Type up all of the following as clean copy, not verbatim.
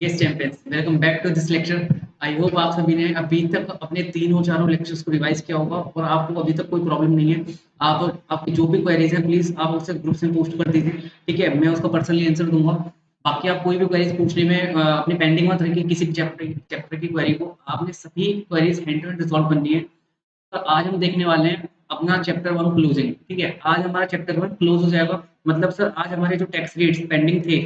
Yes champions, welcome back to this lecture. I hope आप सभी ने अभी तक अपने तीनों चारों लेक्चर्स को रिवाइज किया होगा और आपको अभी तक कोई प्रॉब्लम नहीं है। आप आपकी जो भी क्वेरीज हैं प्लीज आप उसे ग्रुप में पोस्ट कर दीजिए, ठीक है। मैं उसका पर्सनली आंसर दूंगा। बाकी आप कोई भी क्वेरीज पूछने में अपनी पेंडिंग मत रखिए। किसी भी चैप्टर की क्वेरी को आपने सभी queries hand to hand resolve करनी है। तो आज हम देखने वाले हैं अपना चैप्टर वन क्लोजिंग, ठीक है। आज हमारा चैप्टर वन क्लोज हो जाएगा। मतलब सर आज हमारे जो टैक्स रेट्स पेंडिंग थे,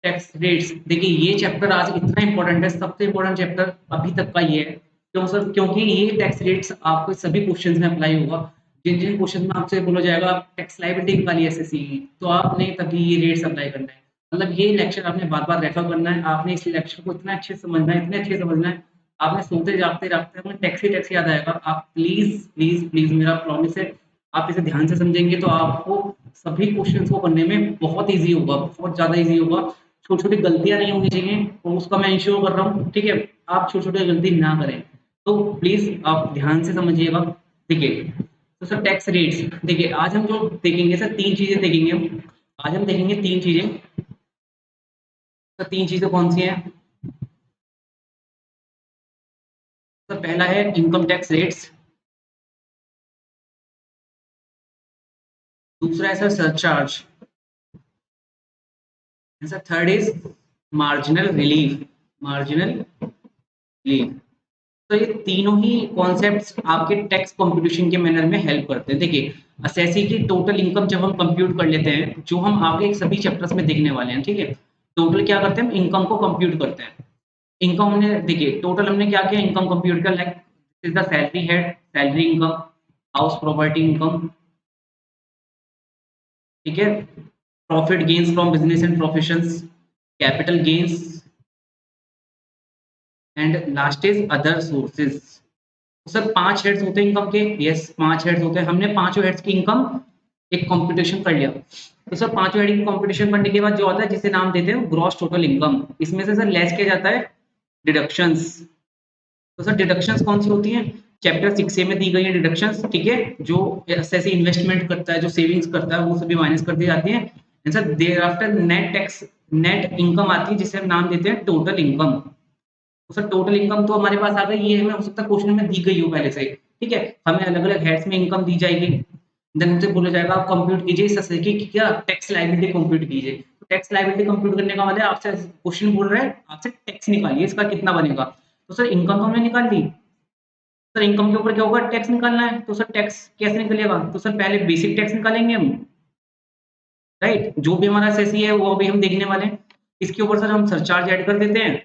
टैक्स रेट्स, देखिए ये चैप्टर आज इतना इंपॉर्टेंट है, सबसे इंपॉर्टेंट चैप्टर अभी तक का ये है। क्यों सर? क्योंकि ये टैक्स रेट्स आपको सभी क्वेश्चंस में अप्लाई होगा। जिन जिन क्वेश्चन में आपसे बोला जाएगा आप टैक्स लायबिलिटी निकालिए एसएससी की, तो आपने तभी ये रेट्स अप्लाई करना है। मतलब ये लेक्चर आपने बार बार रेफर करना है, आपने इस लेक्चर को इतना अच्छे से समझना है, इतने अच्छे से समझना है। आपने सोते जागते जागते अपने टैक्स ही टैक्स याद आएगा। आप प्लीज प्लीज प्लीज, मेरा प्रॉमिस है, आप इसे ध्यान से समझेंगे तो आपको सभी क्वेश्चंस को करने में बहुत ईजी होगा, बहुत ज्यादा ईजी होगा। छोटी छोटी गलतियां नहीं होनी चाहिए और उसका मैं इंश्योर कर रहा हूँ, ठीक है। आप छोटी छोटी गलती ना करें, तो प्लीज आप ध्यान से समझिएगा। देखिए, तो सर टैक्स रेट्स, देखिए आज हम जो देखेंगे सर तीन चीजें देखेंगे हम। आज हम देखेंगे तीन चीजें। तो तीन चीजें कौन सी हैं? तो पहला है इनकम टैक्स रेट्स, दूसरा है sir surcharge, sir third is marginal relief. Marginal relief. तो ये तीनों ही कॉन्सेप्ट्स आपके टैक्स कंप्यूटेशन के मैनर में हेल्प करते हैं। देखिए, असेसी की टोटल इनकम जब हम कंप्यूट कर लेते हैं, जो हम आगे सभी चैप्टर्स में देखने वाले हैं, ठीक है। टोटल क्या करते हैं? हम इनकम को कंप्यूट करते हैं। इनकम हमने, देखिए टोटल हमने क्या किया, इनकम कंप्यूट कर, like is the salary head, salary income, house property income, ठीक है। Profit gains from business and professions, capital gains, and last is other sources. Sir 5 heads होते हैं इनकम के, यस 5 हेड्स होते हैं। हमने पांचों हेड्स की इनकम एक कंप्यूटेशन कर लिया। तो सर पांचों हेड की कंप्यूटेशन करने के बाद जो आता है, जिसे नाम देते हैं ग्रॉस टोटल इनकम, इसमें से सर लेस किया जाता है डिडक्शंस। तो सर डिडक्शंस कौन सी होती हैं? चैप्टर 6 में दी गई है डिडक्शंस, ठीक है। जो ऐसे इन्वेस्टमेंट करता है, जो सेविंग्स करता है, वो सभी माइनस कर दी जाती है। And sir there after net tax, net income आती है, जिसे हम नाम देते हैं टोटल इनकम। तो सर टोटल इनकम तो हमारे पास आ गई, ये हमें हो सकता है क्वेश्चन में दी गई हो पहले से, ठीक है। हमें अलग अलग हेड्स में इनकम दी जाएगी। देन हमसे बोला जाएगा आप कंप्यूट कीजिए इस तरह की कि क्या टैक्स लायबिलिटी कंप्यूट कीजिए। तो टैक्स लायबिलिटी कंप्यूट करने का मतलब आपसे क्वेश्चन बोल रहा है आपसे टैक्स निकालिए, इसका कितना बनेगा। तो सर इनकम तो हमने निकाल ली। सर इनकम के ऊपर क्या होगा? टैक्स निकालना है। तो सर टैक्स कैसे निकलेगा? तो सर पहले बेसिक टैक्स निकालेंगे हम, राइट। जो भी हमारा एसएससी है वो अभी हम देखने वाले हैं। इसके ऊपर सर हम सरचार्ज ऐड कर देते हैं,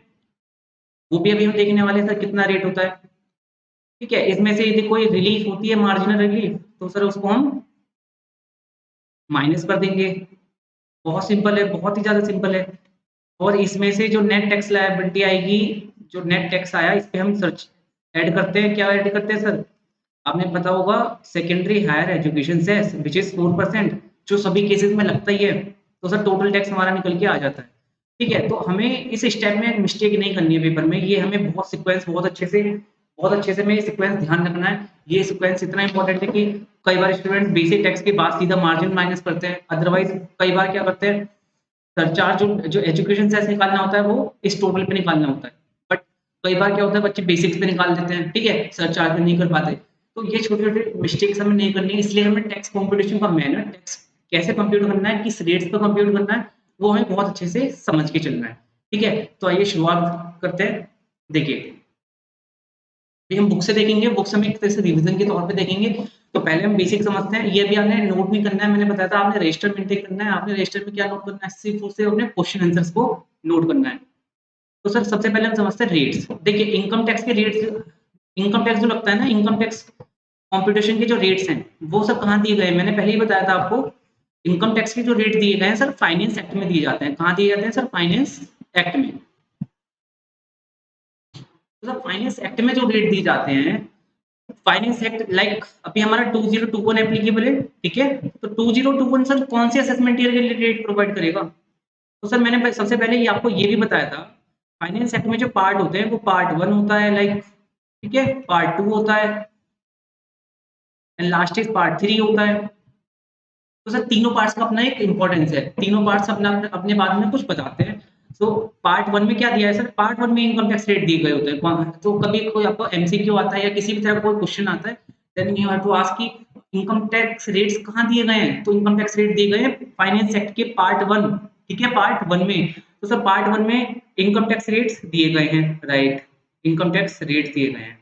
वो भी अभी हम देखने वाले हैं सर कितना रेट होता है, ठीक है। इसमें से यदि कोई रिलीफ होती है, मार्जिनल रिलीफ, तो सर उसको हम माइनस कर देंगे। बहुत सिंपल है, बहुत ही ज्यादा सिंपल है। और इसमें से जो नेट टैक्स लायबिलिटी आएगी, जो नेट टैक्स आया, इस पे हम सर्च ऐड करते हैं। क्या ऐड करते हैं सर? आपने पता होगा secondary higher education cess which is 4%, जो सभी केसेस में लगता ही है। तो सर टोटल टैक्स हमारा निकल के आ जाता है, ठीक है। तो हमें इस स्टेप में मिस्टेक नहीं करनी है पेपर में। ये हमें बहुत सीक्वेंस, बहुत अच्छे से में ये सीक्वेंस ध्यान रखना है। ये सीक्वेंस इतना इंपॉर्टेंट है कि कई बार स्टूडेंट बेसिक टैक्स के बाद सीधा मार्जिन माइनस करते हैं। अदरवाइज कई बार क्या करते हैं, सरचार्ज जो जो एजुकेशन सेस निकालना होता है वो इस टोटल पे निकालना होता है। बट कई बार क्या होता है, बच्चे बेसिक्स पे निकाल देते हैं, ठीक है, सरचार्ज पे नहीं कर पाते। तो ये छोटे छोटे मिस्टेक्स हमें नहीं करनी है। इसलिए हमें टैक्स कॉम्पिटिशन का मैनर, टैक्स कैसे कंप्यूट करना है, किस रेट्स पे कंप्यूट करना है, वो हमें बहुत अच्छे से समझ के चलना है, ठीक है। तो आइए शुरुआत करते हैं। देखिए, ये हम बुक से देखेंगे, बुक से हम एक तरह से रिवीजन के तौर पे देखेंगे। तो पहले हम बेसिक समझते हैं। ये भी आपने नोट भी करना है, मैंने बताया था आपने रजिस्टर मेंटेन करना है। आपने रजिस्टर में क्या नोट करना है? सिर्फ और सिर्फ अपने क्वेश्चन आंसर्स को नोट करना है। तो सर सबसे पहले हम समझते हैं रेट्स। देखिए इनकम टैक्स के रेट्स, इनकम टैक्स जो लगता है ना, इनकम टैक्स कंप्यूटेशन के जो रेट्स हैं वो सब कहाँ दिए गए हैं? मैंने पहले ही बताया था आपको। इनकम टैक्स के जो रेट दिए गए हैं सर फाइनेंस एक्ट में दिए जाते हैं। कहाँ दिए जाते हैं सर? फाइनेंस एक्ट में। तो सर फाइनेंस एक्ट में जो रेट दिए जाते हैं, फाइनेंस एक्ट लाइक अभी हमारा 2021 एप्लीकेबल है, ठीक है। तो 2021 सर कौन से असेसमेंट ईयर के लिए रेट प्रोवाइड करेगा? तो सर मैंने सबसे पहले ही आपको ये भी बताया था, फाइनेंस एक्ट में जो पार्ट होते हैं वो पार्ट 1 होता है, लाइक, ठीक है, पार्ट 2 होता है, एंड लास्ट इज पार्ट 3 होता है। तो सर तीनों पार्ट्स का अपना एक इंपॉर्टेंस है, तीनों पार्ट्स अपना अपने बारे में कुछ बताते हैं। तो पार्ट 1 में क्या दिया है सर, पार्ट 1 में इनकम टैक्स रेट दिए गए होते हैं। तो कभी कोई आपको एमसीक्यू आता है या किसी भी तरह का कोई क्वेश्चन आता है, then you have to ask कि इनकम टैक्स रेट्स कहाँ दिए गए हैं, तो इनकम टैक्स रेट दिए गए हैं फाइनेंस एक्ट के पार्ट 1, ठीक है, पार्ट 1 में। तो सर पार्ट 1 में इनकम टैक्स रेट्स दिए गए हैं, राइट, इनकम टैक्स रेट दिए गए हैं।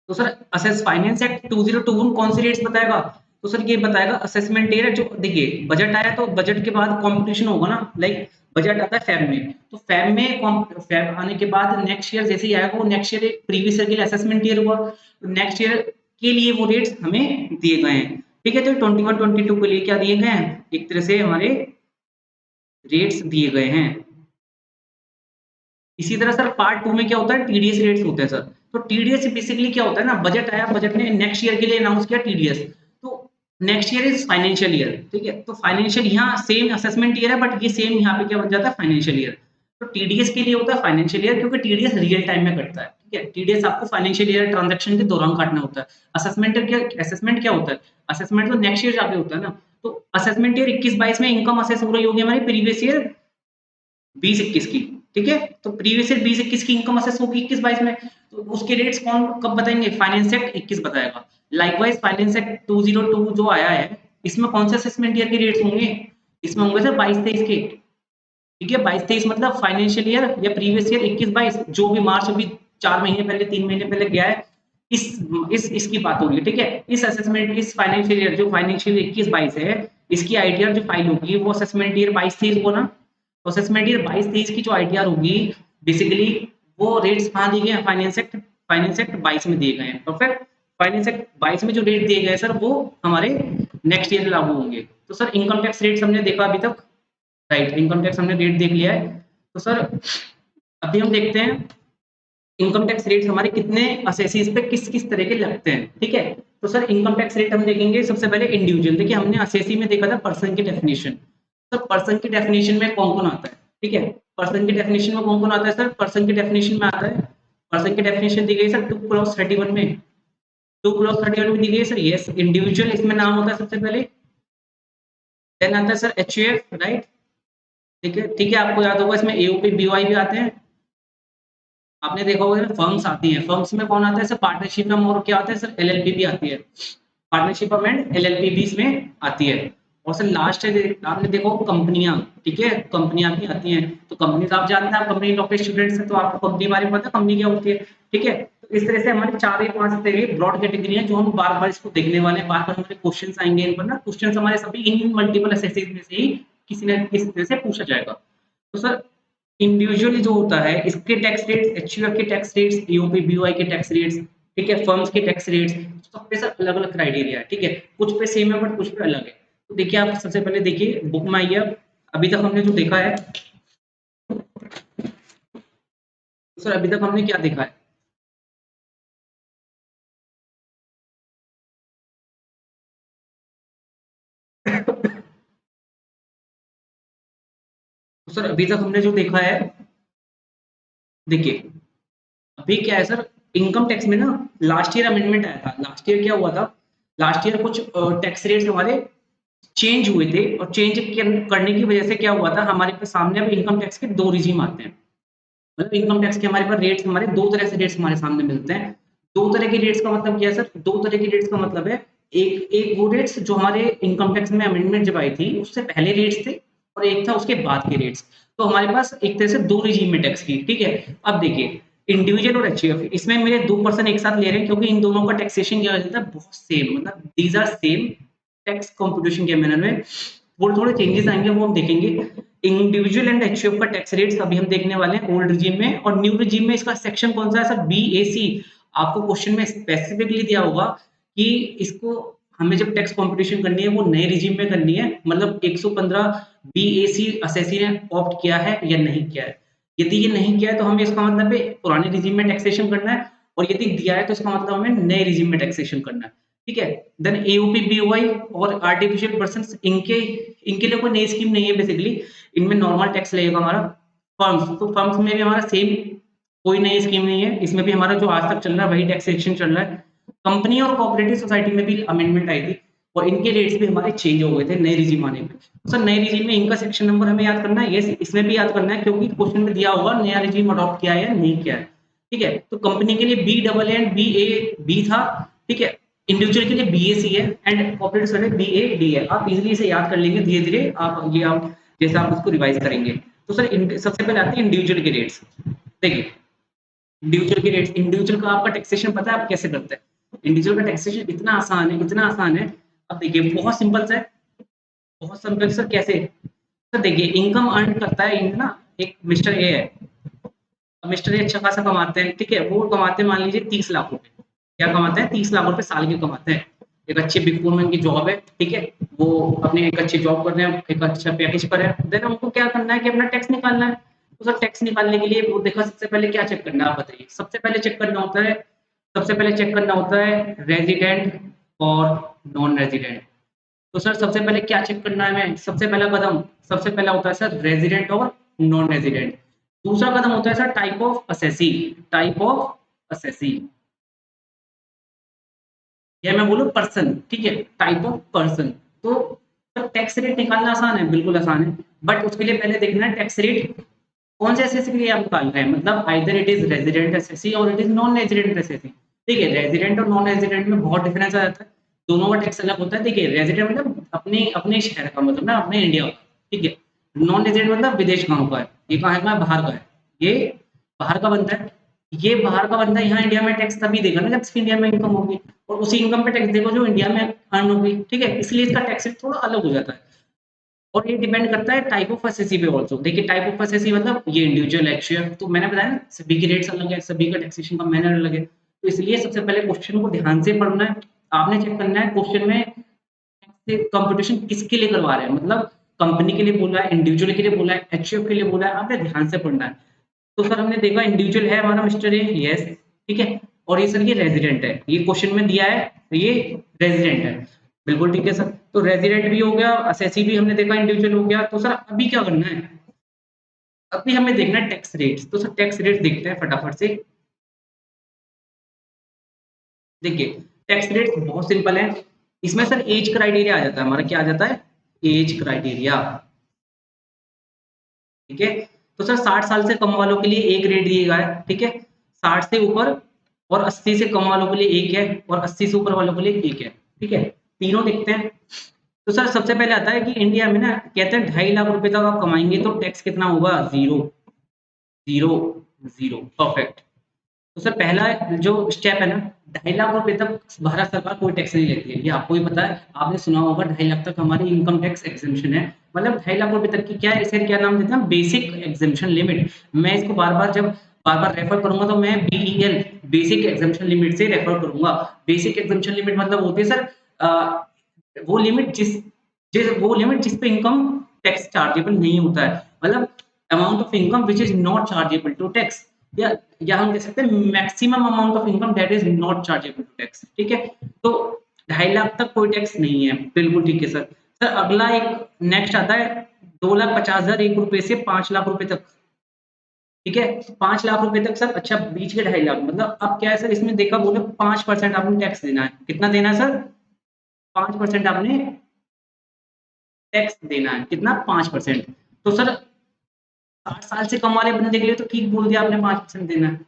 तो सर असेस फाइनेंस एक्ट 2021 कौन से रेट्स बताएगा, तो सर ये बताएगा असेसमेंट ईयर, जो देखिए बजट आया तो बजट के बाद कंपटीशन होगा ना, लाइक बजट आता है फेब में, तो फेब में फेब आने के बाद नेक्स्ट ईयर जैसे ही आएगा, वो नेक्स्ट ईयर प्रीवियस ईयर के लिए असेसमेंट ईयर हुआ, तो नेक्स्ट ईयर के लिए वो रेट्स हमें दिए गए हैं, ठीक है। तो 21-22 के लिए क्या दिए गए हैं, एक तरह से हमारे रेट्स दिए गए हैं। इसी तरह सर पार्ट 2 में क्या होता है, टीडीएस रेट्स होते हैं सर। तो टीडीएस बेसिकली क्या होता है ना, बजट आया, बजट ने नेक्स्ट ईयर के लिए अनाउंस किया टीडीएस, तो next year is financial year, ठीक है। तो फाइनेंशियल यहाँ सेम असेसमेंट ईयर है, बट ये सेम यहाँ पे क्या बन जाता है, फाइनेंशियल ईयर। तो टीडीएस के लिए होता है फाइनेंशियल ईयर, क्योंकि टीडीएस रियल टाइम में कटता है, ठीक है। टीडीएस आपको फाइनेंशियल ईयर ट्रांजैक्शन के दौरान काटना होता है। असेसमेंट क्या होता है, असेसमेंट तो नेक्स्ट ईयर जाके होता है ना। तो असेसमेंट ईयर 21-22 में इनकम असेस हो रही होगी हमारी प्रीवियस ईयर 20-21 की, ठीक है। तो प्रीवियस ईयर 20-21 की इनकम असेस होगी 21-22 में, तो उसके रेट्स कौन कब बताएंगे, फाइनेंस एक्ट 21 बताएगा। लाइकवाइज फाइनेंस एक्ट 202 जो आया है, इसमें कौन से असेसमेंट ईयर के रेट्स होंगे, इसमें होंगे सर 22-23 के, ठीक है। 22-23 मतलब फाइनेंशियल ईयर या प्रीवियस ईयर 21-22, जो भी मार्च अभी 4 महीने पहले 3 महीने पहले गया है, इसकी बात हो रही है, ठीक है। इस असेसमेंट इस फाइनेंशियल ईयर जो फाइनेंशियल 21-22 है, इसकी आईटीआर जो फाइल होगी वो असेसमेंट ईयर 22-23 को ना, असेसमेंट ईयर 22-23 की जो आईटीआर होगी, बेसिकली वो रेट्स कहाँ दिए गए हैं, फाइनेंस एक्ट 22 में दिए गए हैं, परफेक्ट। फाइनेंस एक्ट 22 में जो रेट दिए गए सर, वो हमारे नेक्स्ट ईयर लागू होंगे। तो सर इनकम टैक्स रेट्स हमने देखा अभी तक, राइट, इनकम टैक्स हमने रेट देख लिया है। तो सर अभी हम देखते हैं इनकम टैक्स रेट्स हमारे कितने असेसीज पे किस किस तरह के लगते हैं, ठीक है। तो सर इनकम टैक्स रेट हम देखेंगे सबसे पहले इंडिविजुअल। देखिए हमने असेसी में देखा था पर्सन की डेफिनेशन, तो पर्सन की डेफिनेशन में कौन कौन आता है, ठीक है। पर्सन की डेफिनेशन में कौन कौन आता है सर, पर्सन की डेफिनेशन में आता है, पर्सन की डेफिनेशन दी गई सर 2 clause 31 में, 2 clause 31 में दी गई सर, यस इंडिविजुअल इसमें नाम होता है सबसे पहले, देन आता है सर एचयूएफ, राइट, ठीक है, ठीक है। आपको याद होगा इसमें एओपी बीओआई भी आते हैं, आपने देखा होगा फर्म्स आती हैं, फर्म्स में कौन आता है सर, पार्टनरशिप में, और क्या आता है सर, एलएलपी भी आती है, पार्टनरशिप एंड एलएलपी भी इसमें आती है। और सर लास्ट है आपने देखा होगा कंपनियां, ठीक है, कंपनियां भी आती हैं। तो कंपनी तो आप जानते हैं, आप कंपनी लॉ के स्टूडेंट्स हैं, तो आपको कंपनी बारे में पता है कंपनी क्या होती है, ठीक है। तो इस तरह से हमारे 4 या 5 तरह की ब्रॉड कैटेगरी है, जो हम बार बार इसको देखने वाले हैं, बार बार हमारे क्वेश्चन आएंगे इन पर ना, क्वेश्चन हमारे सभी इन मल्टीपल असेसिस में से ही किसी न किसी तरह से पूछा जाएगा। तो सर इंडिविजुअली जो होता है इसके टैक्स रेट्स, एचयूएफ के टैक्स रेट्स, ईओपी बीओआई के टैक्स रेट्स, ठीक है, फर्म्स के टैक्स रेट्स, सब पे सर अलग अलग क्राइटेरिया है, ठीक है। कुछ पे सेम है बट कुछ पे अलग है। तो देखिए आप सबसे पहले देखिए बुक में आइए, अभी तक हमने जो देखा है, तो सर अभी तक हमने क्या देखा है, तो सर अभी तक हमने जो देखा है, देखिए अभी क्या है सर, इनकम टैक्स में ना लास्ट ईयर अमेंडमेंट आया था। लास्ट ईयर क्या हुआ था, लास्ट ईयर कुछ टैक्स रेट्स हमारे चेंज हुए थे, और चेंज करने की वजह से क्या हुआ था, हमारे पास सामने अब इनकम टैक्स के 2 रिजीम आते हैं। मतलब इनकम टैक्स के हमारे पास रेट्स, हमारे 2 तरह से रेट्स हमारे सामने मिलते हैं। 2 तरह के रेट्स का मतलब क्या है सर, 2 तरह के रेट्स का मतलब है, एक एक वो रेट्स जो हमारे इनकम टैक्स में अमेंडमेंट जब आई थी उससे पहले रेट्स थे, और एक था उसके बाद के रेट्स। तो हमारे पास एक तरह से 2 रिजीम में टैक्स की, ठीक है। अब देखिए इंडिविजुअल और एचयूएफ, इसमें मेरे 2 पर्सन एक साथ ले रहे हैं, क्योंकि इन दोनों का टैक्सेशन क्या रहता है, बहुत सेम, मतलब these are same tax computation के मैनर में। थोड़े थोड़े चेंजेस आएंगे, वो हम देखेंगे। इंडिविजुअल एंड एचयूएफ का टैक्स रेट्स अभी हम देखने वाले हैं ओल्ड रिजीम में, और न्यू रिजीम में इसका सेक्शन कौन सा है सर, बीएसी। आपको क्वेश्चन में स्पेसिफिकली दिया होगा कि इसको हमें जब टैक्स कंपटीशन करनी है वो नए रिजीम में करनी है, मतलब 115 बीएसी असेसी ने ऑप्ट किया है या नहीं किया है। यदि ये नहीं किया है तो हमें इसका मतलब है पुराने रिजीम में टैक्सेशन करना है, और यदि दिया है तो इसका मतलब हमें नए रिजीम में टैक्सेशन करना है, ठीक है। देन एओपी बीओआई और आर्टिफिशियल पर्संस, इनके इनके लिए कोई नई स्कीम नहीं है बेसिकली, इनमें नॉर्मल टैक्स लगेगा हमारा। फर्म्स, तो फर्म्स में भी हमारा सेम, कोई नई स्कीम नहीं है, इसमें भी हमारा जो आज तक चल रहा है वही टैक्सेशन चल रहा है। कंपनी और कोऑपरेटिव सोसाइटी में भी अमेंडमेंट आई थी, और इनके रेट्स भी हमारे चेंज हो गए थे नए रिजीम आने पे। तो सर नए रिजीम में इनका सेक्शन नंबर हमें याद करना है, यस इसमें भी याद करना है क्योंकि क्वेश्चन में दिया होगा नया रिजीम अडॉप्ट किया है या नहीं किया है। ठीक है, तो कंपनी के लिए B double and B A B था, ठीक है, इंडिविजुअल के लिए बी ए सी है and corporate survey B A D है। आप इजीली इसे याद कर लेंगे धीरे धीरे, आप जैसे आप उसको रिवाइज करेंगे। तो सर सबसे पहले आते हैं इंडिविजुअल के रेट्स। देखिए इंडिविजुअल के रेट्स, इंडिविजुअल का आपका टैक्सेशन पता है आप कैसे करते हैं? इंडिविजुअल का टैक्सेशन इतना आसान है, इतना आसान है। अब देखिए बहुत सिंपल सा है, बहुत सिंपल सर कैसे? सर देखिए इनकम अर्न करता है ना, एक मिस्टर ए है, मिस्टर ए अच्छा खासा कमाते हैं, ठीक है, वो कमाते हैं मान लीजिए 30 लाख रुपए। क्या कमाते हैं? 30 लाख रुपए साल के कमाते हैं। एक अच्छे बिग फोर में उनकी जॉब है, ठीक है, वो अपने एक अच्छी जॉब कर रहे हैं, एक अच्छा पैकेज पर है, देन उनको क्या करना है कि अपना टैक्स निकालना है। तो सर टैक्स निकालने के लिए वो देखा सबसे पहले क्या चेक करना है आप बताइए? सबसे पहले चेक करना होता है, सबसे पहले चेक करना होता है रेजिडेंट और नॉन रेजिडेंट। तो सर सबसे पहले क्या चेक करना है हमें? सबसे पहला कदम, सबसे पहला होता है सर रेजिडेंट और नॉन रेजिडेंट। दूसरा कदम होता है sir type of assessee, type of assessee, या मैं बोलूँ पर्सन, ठीक है, टाइप ऑफ पर्सन। तो टैक्स रेट निकालना आसान है, बिल्कुल आसान है, बट उसके लिए पहले देखना है टैक्स रेट कौन से एसएससी के लिए आप निकाल रहे हैं, मतलब either it is resident SSC और it is non resident SSC. ठीक है, रेजिडेंट और नॉन रेजिडेंट में बहुत डिफरेंस आ जाता है, दोनों का टैक्स अलग होता है। देखिए रेजिडेंट मतलब अपने अपने शहर का, मतलब ना अपने इंडिया का, ठीक है, नॉन रेजिडेंट मतलब विदेश गाँव का है, ये कहाँ का है? बाहर का है, ये बाहर का बनता है। ये बाहर का बंदा यहाँ इंडिया में टैक्स तभी देगा ना जब इसकी इंडिया में इनकम होगी, और उसी इनकम पे टैक्स देखो जो इंडिया में अर्न होगी, ठीक है, इसलिए इसका टैक्स रेट थोड़ा अलग हो जाता है। और ये डिपेंड करता है टाइप ऑफ एसएससी पे ऑल्सो। देखिए टाइप ऑफ एसएससी मतलब ये इंडिविजुअल एक्चुअल, तो मैंने बताया ना सभी के रेट्स अलग है, सभी का टैक्सेशन का मैनर अलग है, तो इसलिए सबसे पहले क्वेश्चन को ध्यान से पढ़ना है। आपने चेक करना है क्वेश्चन में कंपटीशन किसके लिए करवा रहे हैं, मतलब कंपनी के लिए बोला है, इंडिविजुअल के लिए बोला है, एचयूएफ के लिए बोला है, आपने ध्यान से पढ़ना है। तो सर हमने देखा इंडिविजुअल है हमारा मिस्टर ए, यस, ठीक है, और ये सर ये रेजिडेंट है, ये क्वेश्चन में दिया है तो ये रेजिडेंट है, बिल्कुल ठीक है सर। तो रेजिडेंट भी हो गया, असेसी भी हमने देखा इंडिविजुअल हो गया। तो सर अभी क्या करना है? अभी हमें देखना है टैक्स रेट्स। तो सर टैक्स रेट देखते हैं फटाफट से। देखिए टैक्स रेट्स बहुत सिंपल है, इसमें सर एज क्राइटेरिया आ जाता है हमारा, क्या आ जाता है? एज क्राइटेरिया, ठीक है। तो सर 60 साल से कम वालों के लिए एक रेट दिया गया है, ठीक है, 60 से ऊपर और 80 से कम वालों के लिए एक है, और 80 से ऊपर वालों के लिए एक है, ठीक है, तीनों देखते हैं। तो सर सबसे पहले आता है कि इंडिया में ना कहते हैं 2.5 लाख रुपए तक आप कमाएंगे तो टैक्स कितना होगा? Zero, zero, zero, perfect. तो सर पहला जो स्टेप है ना, 2.5 लाख रुपए तक भारत सरकार कोई टैक्स नहीं लेती है, ये आपको ही पता है, आपने सुना होगा 2.5 लाख तक हमारी इनकम टैक्स एग्जेम्पशन है। मतलब 2.5 लाख रुपए तक की क्या है, इसे क्या नाम देते हैं? Basic exemption limit. मैं इसको बार बार जब बार बार रेफर करूंगा तो मैं बीईएल, बेसिक एग्जेम्पशन लिमिट से रेफर करूंगा। बेसिक एग्जेम्पशन लिमिट मतलब होती है सर वो लिमिट जिस वो लिमिट जिस पे इनकम टैक्स चार्जेबल नहीं होता है, मतलब amount of income which is not chargeable to tax, या हम कह सकते हैं maximum amount of income that is not chargeable to tax, ठीक है। तो 2.5 लाख तक कोई टैक्स नहीं है, बिल्कुल ठीक है सर। सर अगला एक नेक्स्ट आता है 2,50,000 एक रुपए से 5 लाख रुपए तक, ठीक है, 5 लाख रुपए तक सर। अच्छा बीच के 2.5 लाख मतलब अब क्या है सर, इसमें देखा बोले 5% आपने टैक्स देना है, कितना देना है सर? 5% आपने टैक्स देना है, कितना? 5%। तो सर 60 साल से कम वाले बंदे के लिए तो ठीक बोल दिया आपने, 5% देना है,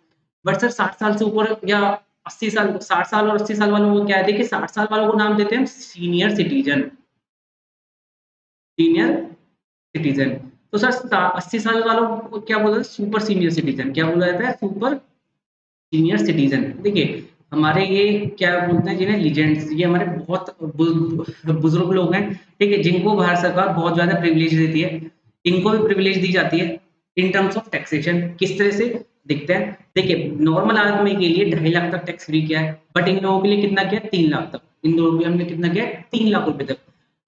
बट सर 60 साल से ऊपर या 80 साल, 60 साल और 80 साल वालों को क्या है? देखिए 60 साल वालों को नाम देते हैं सीनियर सिटीजन, सीनियर सिटीजन। तो सर 80 साल वालों को क्या बोला? Super senior citizen. क्या बोला जाता है? Super senior citizen. देखिए हमारे ये क्या बोलते हैं जिन्हें लीजेंड्स, ये हमारे बहुत बुजुर्ग लोग हैं, ठीक है, जिनको भारत सरकार बहुत ज्यादा प्रिविलेज देती है, इनको भी प्रिविलेज दी जाती है इन टर्म्स ऑफ टैक्सेशन। किस तरह से दिखते हैं? देखिए नॉर्मल आदमी के लिए 2.5 लाख तक टैक्स फ्री किया है, बट इन लोगों के लिए कितना किया? 3 लाख तक। इन लोगों के हमने कितना किया? 3 लाख रुपए तक।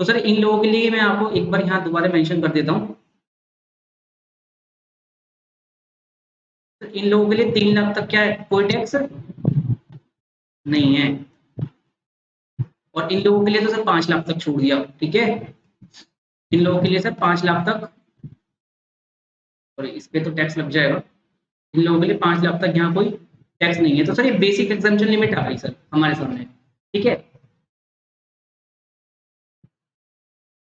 तो सर इन लोगों के लिए मैं आपको एक बार यहाँ दोबारा मेंशन कर देता हूँ, इन लोगों के लिए 3 लाख तक क्या है? कोई टैक्स नहीं है, और इन लोगों के लिए तो सर 5 लाख तक छोड़ दिया, ठीक है, इन लोगों के लिए सर 5 लाख तक, और इस पे तो टैक्स लग जाएगा, इन लोगों के लिए 5 लाख तक यहाँ कोई टैक्स नहीं है। तो सर ये बेसिक एग्जाम्पशन लिमिट आ गई सर हमारे सामने, ठीक है।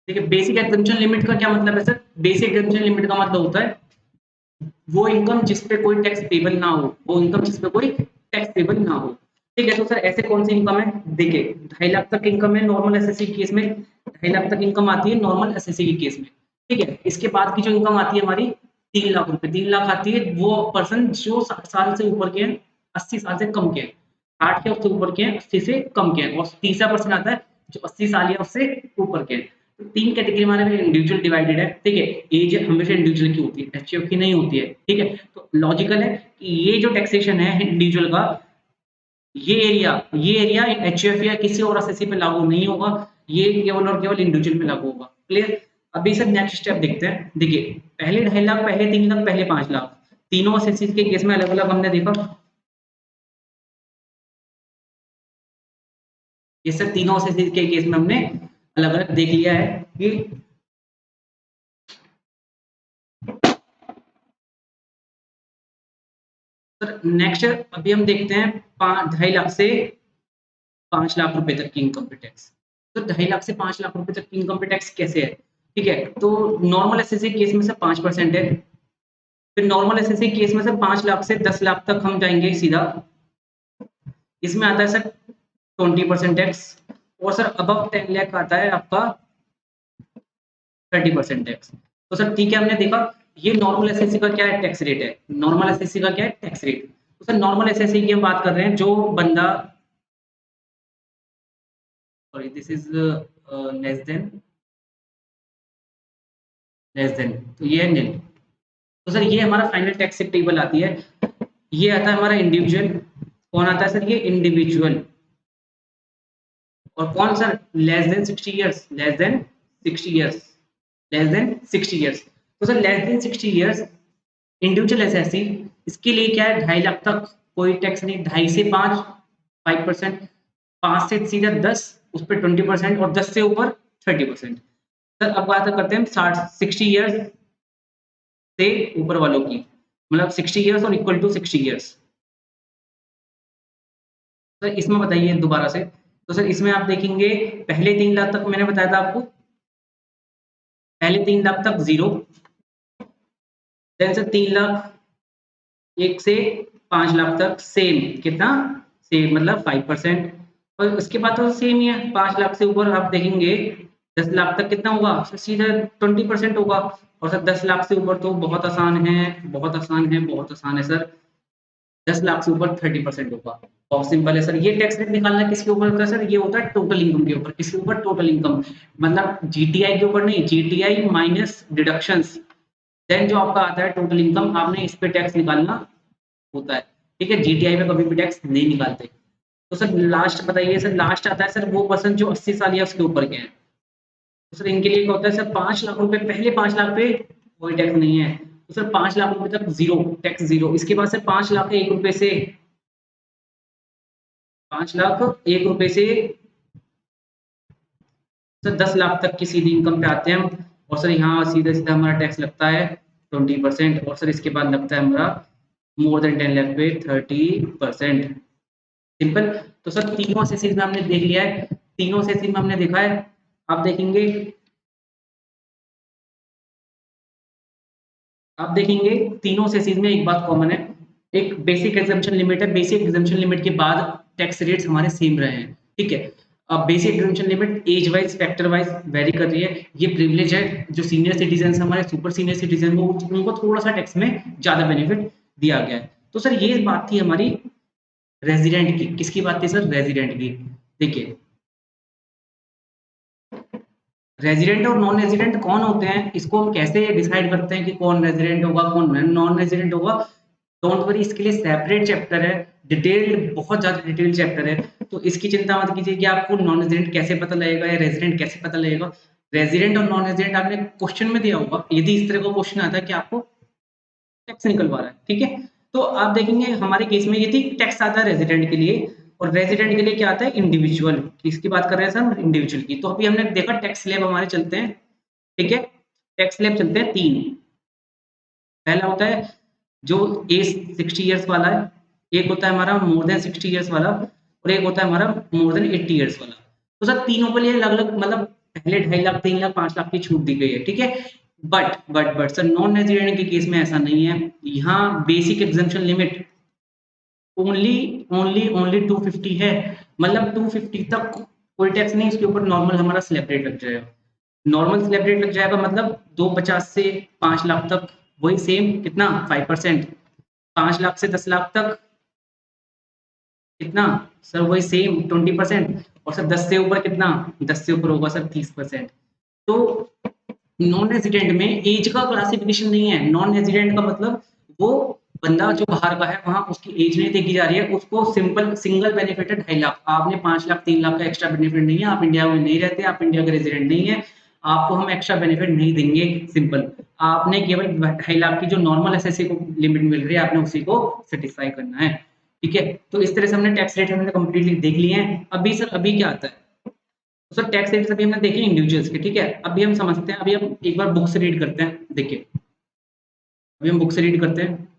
देखिए बेसिक एग्जम्पशन लिमिट का क्या मतलब है सर? बेसिक एग्जम्पशन लिमिट का मतलब होता है वो इनकम जिस पे कोई टैक्स पेबल ना हो, वो इनकम जिस पे कोई टैक्स पेबल ना हो। ठीक है, तो सर ऐसे कौन सी इनकम है? देखिए 2.5 लाख तक इनकम है नॉर्मल एसएससी केस में, 2.5 लाख तक इनकम आती है नॉर्मल एसएससी के केस में। ठीक है, इसके बाद की जो इनकम आती है हमारी 3 लाख रुपए, 3 लाख आती है वो पर्सन जो 60 साल से ऊपर के हैं, 80 साल से कम के हैं, 60 के उससे ऊपर के हैं, 80 से कम के हैं, और तीसरा पर्सन आता है जो 80 साल या उससे ऊपर के हैं। तो 3 कैटेगरी हमारे में इंडिविजुअल डिवाइडेड है। ठीक है, एज हमेशा इंडिविजुअल की होती है, एचयूएफ की नहीं होती है। ठीक है, तो लॉजिकल है कि ये जो टैक्सेशन है इंडिविजुअल का, ये एरिया एचयूएफ या किसी और एसएससी पे लागू नहीं होगा, ये केवल और केवल इंडिविजुअल में लागू होगा। क्लियर? अभी सर नेक्स्ट स्टेप देखते हैं। देखिए पहले 2.5 लाख, पहले 3 लाख, पहले 5 लाख, तीनों एसएससी के केस में अलग अलग हमने देखा। ये सर तीनों एसएससी के केस में हमने अलग अलग देख लिया है कि सर नेक्स्ट अभी हम देखते हैं 2.5 लाख से 5 लाख रुपए तक की इनकम पे टैक्स। तो 2.5 लाख से 5 लाख रुपए तक की इनकम पे टैक्स कैसे है? ठीक है, तो नॉर्मल एसएससी केस में से 5% है। फिर नॉर्मल एसएससी केस में से 5 लाख से 10 लाख तक हम जाएंगे सीधा। इसमें आता है सर 20% टैक्स। और सर अबव 10 लाख आता है आपका 30% टैक्स। तो सर ठीक है, हमने देखा ये नॉर्मल एसएससी का क्या है, टैक्स रेट है। नॉर्मल एसएससी का क्या है, टैक्स रेट। तो सर नॉर्मल एसएससी की हम बात कर रहे हैं, जो बंदा, sorry this is less than, तो ये है नील। तो सर ये हमारा फाइनल टैक्स टेबल आती है। ये आता है हमारा इंडिविजुअल। कौन आता है सर? ये इंडिविजुअल। और कौन sir? Less than 60 years, less than 60 years, less than 60 years. तो sir less than 60 years individual SSC, इसके लिए क्या है, 2.5 लाख तक कोई टैक्स नहीं, 2.5 से 5 5%, 5 से सीधा 10 उस पर 20%, और 10 से ऊपर 30%। सर अब बात करते हैं हम 60 इयर्स से ऊपर वालों की, मतलब 60 इयर्स और इक्वल टू 60 इयर्स। सर इसमें बताइए दोबारा से। तो सर इसमें आप देखेंगे पहले 3 लाख तक मैंने बताया था आपको, पहले 3 लाख तक जीरो, देन सर 3 लाख 1 से 5 लाख तक सेम, कितना सेम, मतलब 5%। और उसके बाद तो सेम ही है, 5 लाख से ऊपर आप देखेंगे 10 लाख तक कितना होगा, सर सीधा 20% होगा। और सर 10 लाख से ऊपर तो बहुत आसान है, बहुत आसान है, बहुत आसान है सर, 10 लाख से ऊपर 30% होगा। बहुत सिंपल है सर। ये टैक्स रेट निकालना किसके ऊपर होता है सर? ये होता है टोटल इनकम के ऊपर। किसके ऊपर? टोटल इनकम, मतलब जीटीआई के ऊपर नहीं, जीटीआई माइनस डिडक्शंस, देन जो आपका आता है टोटल इनकम, आपने इस पे टैक्स निकालना होता है। ठीक है, जीटीआई में कभी भी टैक्स नहीं निकालते। तो सर लास्ट बताइए सर, लास्ट आता है सर वो पर्सन जो 80 साल या उसके ऊपर के हैं। तो सर इनके लिए क्या होता है सर, 5 लाख रुपए, पहले 5 लाख पे कोई टैक्स नहीं है। तो सर 5 लाख रुपए तक जीरो टैक्स, जीरो। इसके बाद सर 5 लाख 1 रुपए से, 5 लाख 1 रुपए से सर 10 लाख तक की सीधी इनकम पे आते हैं हम। और सर यहाँ सीधा सीधा हमारा टैक्स लगता है 20%। और सर इसके बाद लगता है हमारा मोर देन 10 लाख पे 30%। सिंपल। तो सर तीनों एसएससीज में हमने देख लिया है, तीनों एसएससी में हमने देखा है। आप देखेंगे, आप देखेंगे तीनों एसएससीज में एक बात कॉमन है, एक बेसिक एग्जम्पशन लिमिट है। बेसिक एग्जम्पशन लिमिट के बाद टैक्स रेट्स हमारे सेम रहे हैं। ठीक है, अब basic exemption limit age wise, factor wise very कर रही है। ये प्रिविलेज है, जो सीनियर सिटीजन हमारे, सुपर सीनियर सिटीजन को, उनको थोड़ा सा टैक्स में ज्यादा बेनिफिट दिया गया है। तो सर ये बात थी हमारी रेजिडेंट की। किसकी बात थी सर? रेजिडेंट की। देखिए रेजिडेंट और नॉन रेजिडेंट कौन होते हैं, इसको हम कैसे डिसाइड करते हैं कि कौन रेजिडेंट होगा कौन नॉन रेजिडेंट होगा? डोंट वरी, इसके लिए सेपरेट चैप्टर है, डिटेल्ड, बहुत ज्यादा डिटेल्ड चैप्टर है। तो इसकी चिंता मत कीजिए कि आपको नॉन रेजिडेंट कैसे पता लगेगा या रेजिडेंट कैसे पता लगेगा। रेजिडेंट और नॉन रेजिडेंट आपने क्वेश्चन में दिया होगा, यदि इस तरह का क्वेश्चन आता है कि आपको टैक्स निकलवा रहा है, ठीक है, तो आप देखेंगे हमारे केस में ये थी टैक्स आता है रेजिडेंट के लिए, और रेजिडेंट के लिए क्या आता है, इंडिविजुअल। किसकी बात कर रहे हैं सर? इंडिविजुअल की। तो अभी हमने देखा टैक्स स्लैब हमारे चलते हैं। ठीक है, टैक्स स्लैब चलते हैं 3। पहला होता है जो एज 60 इयर्स वाला है, एक होता है हमारा मोर देन 60 इयर्स वाला, और एक होता है हमारा मोर देन 80 इयर्स वाला। तो सर तीनों के लिए अलग अलग, मतलब पहले 2.5 लाख 3 लाख 5 लाख की छूट दी गई है, ठीक है। बट सर नॉन रेजिडेंट के केस में ऐसा नहीं है। यहाँ basic exemption limit only only only 250 है। मतलब 250 तक कोई टैक्स नहीं, इसके ऊपर नॉर्मल हमारा स्लैब रेट लग जाएगा। नॉर्मल स्लैब रेट लग जाएगा मतलब 250 से 5 लाख तक वही सेम कितना 5%, 5 लाख से 10 लाख तक कितना सर वही सेम 20%, और सर 10 से ऊपर कितना, 10 से ऊपर होगा सर 30%। तो नॉन रेजिडेंट में एज का क्लासिफिकेशन नहीं है। नॉन रेजिडेंट का मतलब वो बंदा जो बाहर का है वहां उसकी एज नहीं देखी जा रही है, उसको सिंपल सिंगल बेनिफिट है 2.5 लाख। आपने 5 लाख 3 लाख का एक्स्ट्रा बेनिफिट नहीं है, आप इंडिया में नहीं रहते, आप इंडिया के रेजिडेंट नहीं है, आपको हम एक्स्ट्रा बेनिफिट नहीं देंगे। सिंपल आपने केवल 2.5 लाख की जो नॉर्मल एसएससी को लिमिट मिल रही है आपने उसी को सेटिस्फाई करना है, ठीक है। तो इस तरह से हमने टैक्स रेट हमने कंप्लीटली देख लिए हैं। अभी सर अभी क्या आता है, तो सर टैक्स रेट्स अभी हमने देखे इंडिविजुअल्स के, ठीक है। अभी हम समझते हैं, अभी हम एक बार बुक से रीड करते हैं, देखिए अभी हम बुक से रीड करते हैं।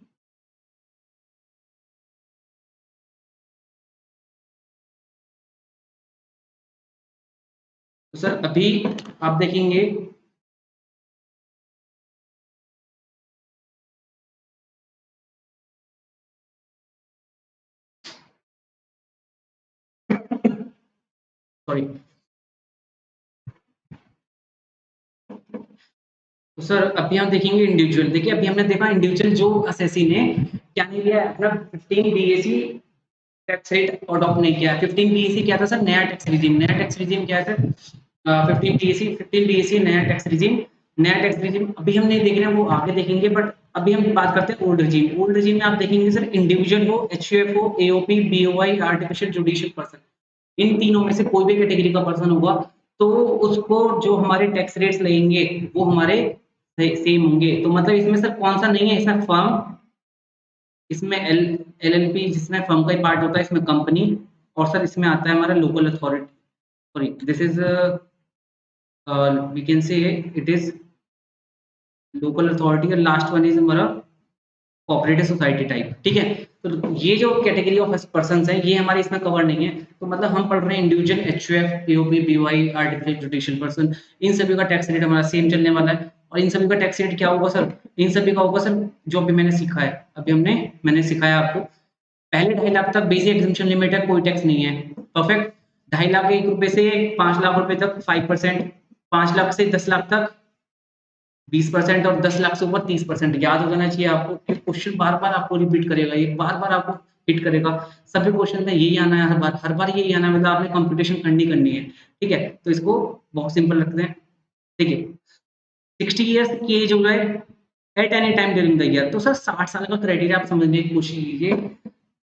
तो सर अभी आप देखेंगे, सॉरी, तो सर अभी हम देखेंगे इंडिविजुअल। देखिए अभी हमने देखा इंडिविजुअल जो असेसी ने क्या नहीं लिया है, अपना 15 बीएसी टैक्स रेट अडॉप्ट नहीं किया। 15 बीएसी क्या था सर, नया टैक्स रिजीम। नया टैक्स रिजीम क्या है सर, 15 बीएसी नया टैक्स रिजीम। नया टैक्स रिजीम अभी हम नहीं देख रहे हैं, वो आगे देखेंगे, बट अभी हम बात करते हैं ओल्ड रिजीम। ओल्ड रिजीम में आप देखेंगे सर इंडिविजुअल हो, एचयूएफ हो, AOP, BOI, artificial judicial person, इन तीनों में से कोई भी कैटेगरी का पर्सन होगा तो उसको जो हमारे टैक्स रेट्स लगेंगे वो हमारे सेम होंगे। तो मतलब इसमें सर कौन सा नहीं है, इसमें फर्म, इसमें एलएलपी जिसमें फर्म का ही पार्ट होता है, इसमें कंपनी, और सर इसमें आता है हमारा local authority, sorry this is we can say it is local authority, और लास्ट वन इज हमारा कोऑपरेटिव सोसाइटी टाइप, ठीक है। तो ये जो कैटेगरी ऑफ पर्सन है ये हमारे इसमें कवर नहीं है। तो मतलब हम पढ़ रहे हैं individual, HUF, AOP, BOI, artificial judicial person, इन सभी का टैक्स रेट हमारा सेम चलने वाला है। और इन सभी का टैक्स रेट क्या होगा सर, इन सभी का होगा सर जो अभी मैंने सीखा है, अभी मैंने सिखाया आपको। पहले 2.5 लाख तक बेसिक एग्जम्पशन लिमिट है, कोई टैक्स नहीं है, परफेक्ट। 2.5 लाख 1 रुपए से 5 लाख रुपए तक 5%, 5 लाख से 10 लाख तक 20%, और 10 लाख से ऊपर 30%। याद हो जाना चाहिए आपको, क्वेश्चन बार बार आपको रिपीट करेगा, ये बार बार आपको हिट करेगा। सभी क्वेश्चन में यही आना है, हर बार यही आना है, मतलब आपने कंप्यूटेशन करनी है, ठीक है। तो इसको बहुत सिंपल रखते हैं, ठीक है। 60 ईयर्स की एज हो जाए at any time during the year, तो सर 60 साल का क्राइटेरिया आप समझने की कोशिश कीजिए।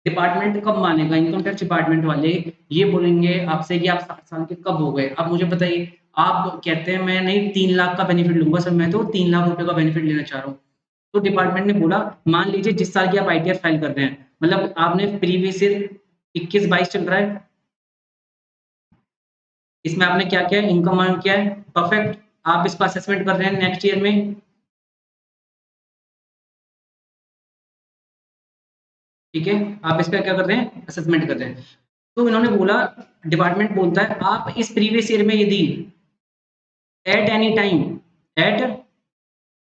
डिपार्टमेंट कब मानेगा, इनकम टैक्स डिपार्टमेंट वाले ये बोलेंगे आपसे कि आप 60 साल के कब हो गए। अब मुझे बताइए, आप कहते हैं मैं नहीं 3 लाख का बेनिफिट लूंगा सर, मैं तो 3 लाख रुपए का बेनिफिट लेना चाह रहा हूँ। तो डिपार्टमेंट ने बोला मान लीजिए जिस साल की आप आईटीआर फाइल कर रहे हैं, मतलब आपने प्रीवियस ईयर 21-22 चल रहा है, इसमें आपने क्या किया है, इनकम अर्न किया है, परफेक्ट। आप इसका असेसमेंट कर रहे हैं नेक्स्ट ईयर में, ठीक है। आप इसका क्या कर रहे हैं, असेसमेंट कर रहे हैं। तो इन्होंने बोला, डिपार्टमेंट बोलता है आप इस प्रीवियस ईयर में यदि at any time, at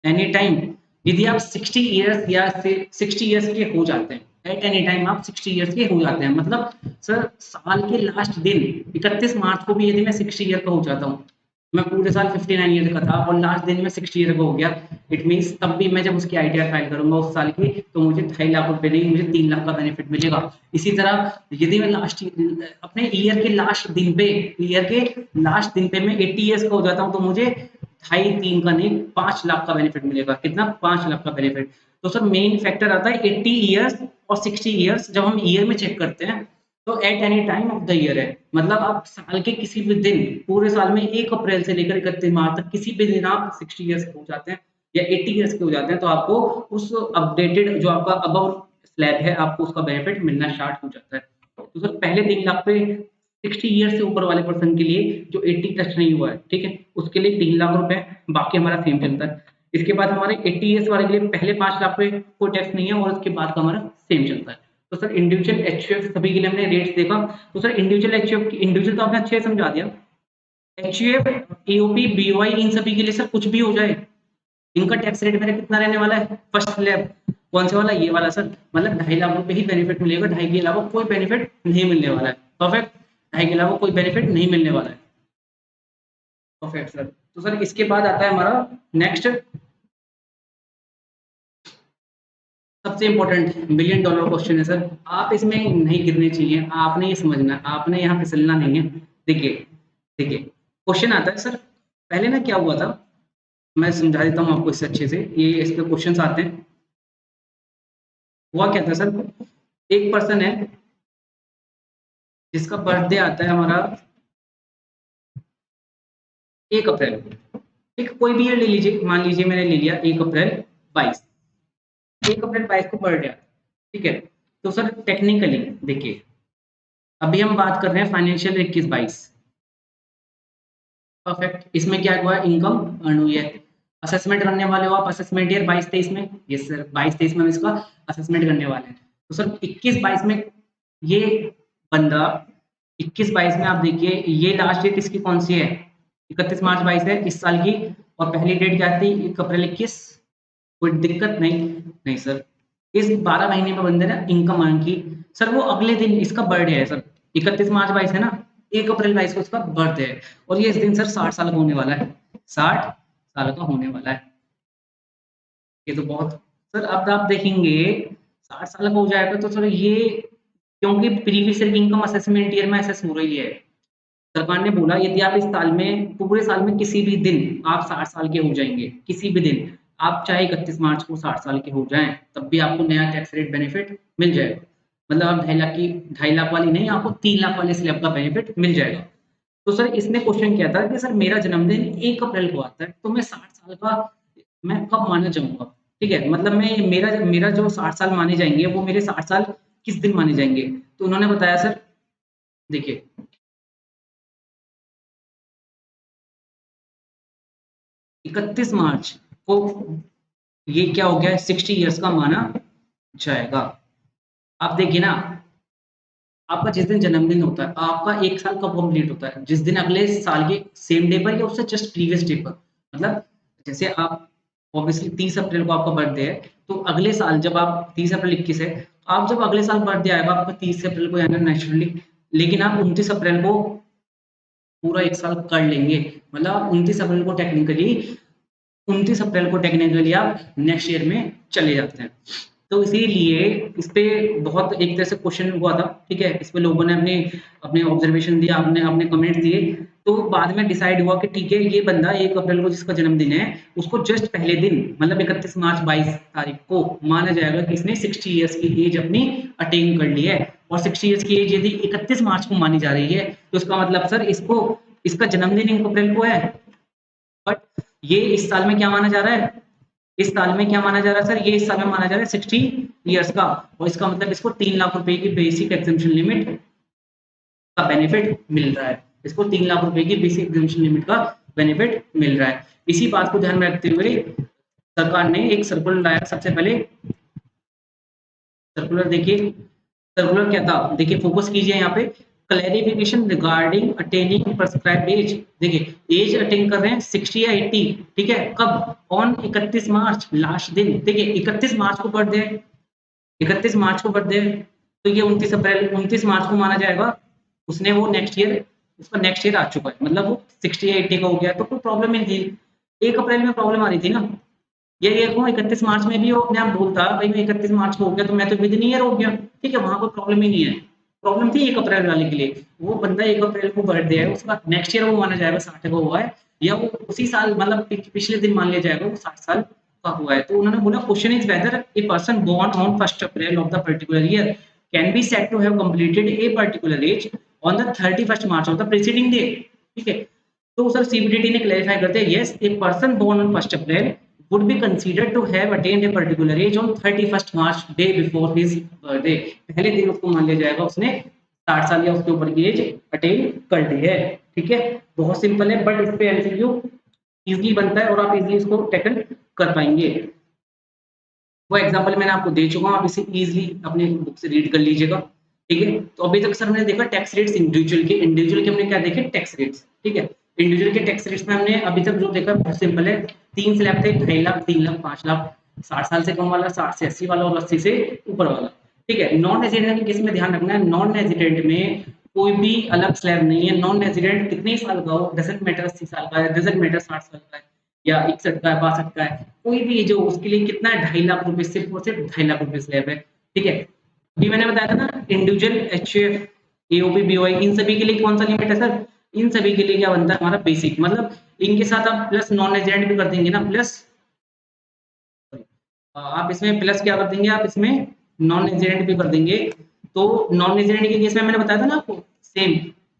any time यदि आप 60 इयर्स या 60 इयर्स के हो जाते हैं, एट एनी टाइम आप 60 इयर्स के हो जाते हैं, मतलब सर साल के लास्ट दिन 31 मार्च को भी यदि मैं 60 ईयर का हो जाता हूँ, मैं पूरे साल 59 ईयर का था और लास्ट दिन में 60 ईयर का हो गया, इट मीन्स तब भी मैं जब उसकी आईटीआर फाइल करूंगा उस साल की, तो मुझे 2.5 लाख रुपए नहीं, मुझे 3 लाख का बेनिफिट मिलेगा। इसी तरह यदि मैं लास्ट अपने ईयर के लास्ट दिन पे, ईयर के लास्ट दिन पे मैं 80 ईयर्स का हो जाता हूँ, तो मुझे 2.5-3 का नहीं 5 लाख का बेनिफिट मिलेगा। कितना, 5 लाख का बेनिफिट। तो सर मेन फैक्टर आता है 80 ईयर्स और 60 ईयर्स, जब हम ईयर में चेक करते हैं तो at any time of the year है, मतलब आप साल के किसी भी दिन, पूरे साल में 1 अप्रैल से लेकर 31 मार्च तक किसी भी दिन आप 60 ईयर्स के हो जाते हैं या 80 ईयर्स के हो जाते हैं, तो आपको उस अपडेटेड जो आपका अबव स्लैब है आपको उसका बेनिफिट मिलना स्टार्ट हो जाता है। तो सर पहले 3 लाख पे 60 ईयर से ऊपर वाले पर्सन के लिए जो 80 टच नहीं हुआ है, ठीक है, उसके लिए 3 लाख रुपए, बाकी हमारा सेम चलता है। इसके बाद हमारे 80 ईयर्स वाले के लिए पहले 5 लाख पे कोई टैक्स नहीं है और उसके बाद का हमारा सेम चलता है। तो सर इंडिविजुअल एचयूएफ सभी के लिए हमने रेट्स देखा। तो सर इंडिविजुअल एचयूएफ की, इंडिविजुअल तो आपने अच्छे से समझा दिया, एचयूएफ, ईओपी, बीओआई, इन सभी के लिए सर कुछ भी हो जाए, इनका टैक्स रेट मेरा कितना रहने वाला है फर्स्ट स्लैब, कौन से वाला, ये वाला सर, मतलब 2.5 लाख रुपए ही बेनिफिट मिलेगा, 2.5 के अलावा कोई बेनिफिट नहीं मिलने वाला है। परफेक्ट, 2.5 के अलावा कोई बेनिफिट नहीं मिलने वाला है। Perfect sir. तो सर इसके बाद आता है हमारा नेक्स्ट सबसे इंपॉर्टेंट मिलियन डॉलर क्वेश्चन है सर, आप इसमें नहीं गिरने चाहिए, आपने ये समझना है, आपने यहाँ फिसलना नहीं है। देखिए देखिए क्वेश्चन आता है सर, पहले ना क्या हुआ था, मैं समझा देता हूँ आपको इससे अच्छे से, ये इस पे क्वेश्चन आते हैं। हुआ क्या था सर, एक पर्सन है जिसका बर्थडे आता है हमारा 1 अप्रैल को, ठीक, कोई भी ईयर ले लीजिए, मान लीजिए मैंने ले लिया 1 अप्रैल 22, 1 अप्रैल 22 को बर्थडे आता है, ठीक है। तो सर टेक्निकली देखिए, अभी हम बात कर रहे हैं फाइनेंशियल 21-22, परफेक्ट, इसमें क्या हुआ है, इनकम अर्न हुई है। असेसमेंट करने वाले हो आप असेसमेंट ईयर 22-23 में, यस सर 22-23 में हम इसका असेसमेंट करने वाले हैं। तो सर 21-22 में ये बंदा, 21-22 में आप देखिए ये लास्ट डेट इसकी कौन सी है, 31 मार्च 22 है इस साल की, और पहली डेट क्या थी 1 अप्रैल 21, कोई दिक्कत नहीं, नहीं सर, इस 12 महीने में बंदे ने इनकम अर्न की, सर वो अगले दिन इसका बर्थडे है सर, 31 मार्च 22 है ना, 1 अप्रैल 22 को इसका बर्थडे है, और ये इस दिन सर 60 साल का होने वाला है, 60 साल का होने वाला है। ये तो बहुत, सर अब आप देखेंगे 60 साल का हो जाएगा तो सर ये, क्योंकि प्रीवियस ईयर की इनकम असेसमेंट ईयर में असेस हो रही है, सरकार ने बोला यदि आप इस साल में पूरे साल में किसी भी दिन आप 60 साल के हो जाएंगे, किसी भी दिन आप चाहे 31 मार्च को 60 साल के हो जाएं, तब भी आपको नया टैक्स रेट बेनिफिट मिल जाएगा, मतलब आप 2.5 लाख की 2.5 लाख वाली नहीं, आपको 3 लाख वाले स्लैब का बेनिफिट मिल जाएगा। तो सर इसने क्वेश्चन किया था कि सर मेरा जन्मदिन 1 अप्रैल को आता है, तो मैं 60 साल का मैं कब माना जाऊंगा, ठीक है, मतलब मैं मेरा मेरा जो 60 साल माने जाएंगे वो मेरे 60 साल किस दिन माने जाएंगे, तो उन्होंने बताया सर, देखिए 31 मार्च को ये क्या हो गया है, 60 ईयर्स का माना जाएगा। आप देखिए ना, आपका जिस दिन जन्मदिन होता है आपका 1 साल कब कंप्लीट होता है, जिस दिन अगले साल के सेम डे पर या उससे जस्ट प्रीवियस डे पर, मतलब जैसे आप ऑब्वियसली 30 अप्रैल को आपका बर्थडे है, तो अगले साल जब आप 30 अप्रैल 21 है, आप जब अगले साल बर्थडे आएगा आपका 30 अप्रैल को आएगा नेचुरली, लेकिन आप 29 अप्रैल को पूरा 1 साल कर लेंगे, मतलब आप 29 अप्रैल को टेक्निकली, 29 अप्रैल को टेक्निकली आप नेक्स्ट ईयर में चले जाते हैं। तो इसीलिए इस पे बहुत एक तरह से क्वेश्चन हुआ था, ठीक है, इस पे लोगों ने अपने अपने ऑब्जर्वेशन दिया, आपने अपने कमेंट दिए, तो बाद में डिसाइड हुआ कि ठीक है ये बंदा 1 अप्रैल को जिसका जन्मदिन है उसको जस्ट पहले दिन मतलब 31 मार्च 22 तारीख को माना जाएगा कि इसने 60 ईयर्स की एज अपनी अटेन कर ली है, और 60 ईयर्स की एज यदि 31 मार्च को मानी जा रही है तो इसका मतलब सर इसको इसका जन्मदिन 1 अप्रैल को है, बट ये इस साल में क्या माना जा रहा है, इस साल में क्या माना जा रहा है सर, ये इस साल में माना जा रहा है 60 ईयर्स का, और इसका मतलब इसको 3 लाख रुपए की बेसिक एग्जेम्पशन लिमिट का बेनिफिट मिल रहा है, इसको 3 लाख रुपए की बेसिक एग्जेम्पशन लिमिट का बेनिफिट मिल रहा है। इसी बात को ध्यान में रखते हुए सरकार ने एक सर्कुलर लाया, सबसे पहले सर्कुलर देखिए, सर्कुलर क्या था, देखिए फोकस कीजिए यहाँ पे, clarification regarding attaining prescribed age, देखिए एज अटेन कर रहे हैं 60 या 80, ठीक है, कब, ऑन 31 मार्च, लास्ट दिन, देखिए 31 मार्च को बर्थडे है, 31 मार्च को बर्थडे है, तो ये 29 मार्च को माना जाएगा, उसने वो नेक्स्ट ईयर, उसका नेक्स्ट ईयर आ चुका है, मतलब वो 60 या 80 का हो गया, तो कोई प्रॉब्लम नहीं थी, 1 अप्रैल में प्रॉब्लम आ रही थी ना, ये देखो 31 मार्च में भी वो अपने आप बोलता भाई मैं 31 मार्च को हो गया तो मैं तो विद इन ईयर हो गया, ठीक है, वहां कोई प्रॉब्लम ही नहीं है, प्रॉब्लम थी 1 अप्रैल वाले के लिए, वो बंदा 1 अप्रैल को बर्थडे है उसका, नेक्स्ट ईयर वो माना जाएगा 60 का हुआ है, या वो उसी साल मतलब पिछले दिन मान लिया जाएगा वो 60 साल का हुआ है, तो उन्होंने बोला question is whether a person born on 1 April of the particular year can be said to have completed a particular age on the 31 March of the preceding day, ठीक है, तो सर सीबीडीटी ने क्लैरिफाई करते हैं yes a person born on 1 April would be considered to have attained a particular age on 31st March day before his birthday, पहले दिन उसको मान लिया जाएगा उसने 60 साल या उसके ऊपर की एज अटेन कर ली है, ठीक है, बहुत सिंपल है, बट इस पे एमसीक्यू इजीली बनता है और आप इजीली इसको टैकल कर पाएंगे, वो एग्जांपल मैंने आपको दे चुका हूँ, आप इसे इजीली अपने बुक से रीड कर लीजिएगा, ठीक है। तो अभी तक सर हमने देखा टैक्स रेट्स इंडिविजुअल के हमने क्या देखे टैक्स रेट्स, ठीक है, इंडिविजुअल के टैक्स रेट्स में हमने अभी तक जो देखा बहुत सिंपल है, 3 स्लैब थे, 2.5 लाख, 3 लाख, 5 लाख, 60 साल से कम वाला, 60 से 80 वाला और 80 से ऊपर वाला। ठीक है, नॉन रेजिडेंट के केस में ध्यान रखना है, नॉन रेजिडेंट में कोई भी अलग स्लैब नहीं है। नॉन रेजिडेंट कितने साल का हो, डजंट मैटर 80 साल का है, डजंट मैटर 60 साल का है या 61 का है, 62 का है, कोई भी जो उसके लिए कितना है, 2.5 लाख रुपए, सिर्फ और सिर्फ 2.5 लाख रुपए स्लैब है। ठीक है, अभी मैंने बताया था ना इंडिविजुअल, एचयूएफ, एओपी, बीओआई, इन सभी के लिए कौन सा लिमिट है सर, इन सभी के लिए क्या बनता है हमारा बेसिक, मतलब इनके साथ आप प्लस नॉन रेजिडेंट भी कर देंगे ना, प्लस आप इसमें प्लस क्या कर देंगे, आप इसमें नॉन रेजिडेंट भी कर देंगे। तो नॉन रेजिडेंट के केस में मैंने बताया था ना आपको सेम,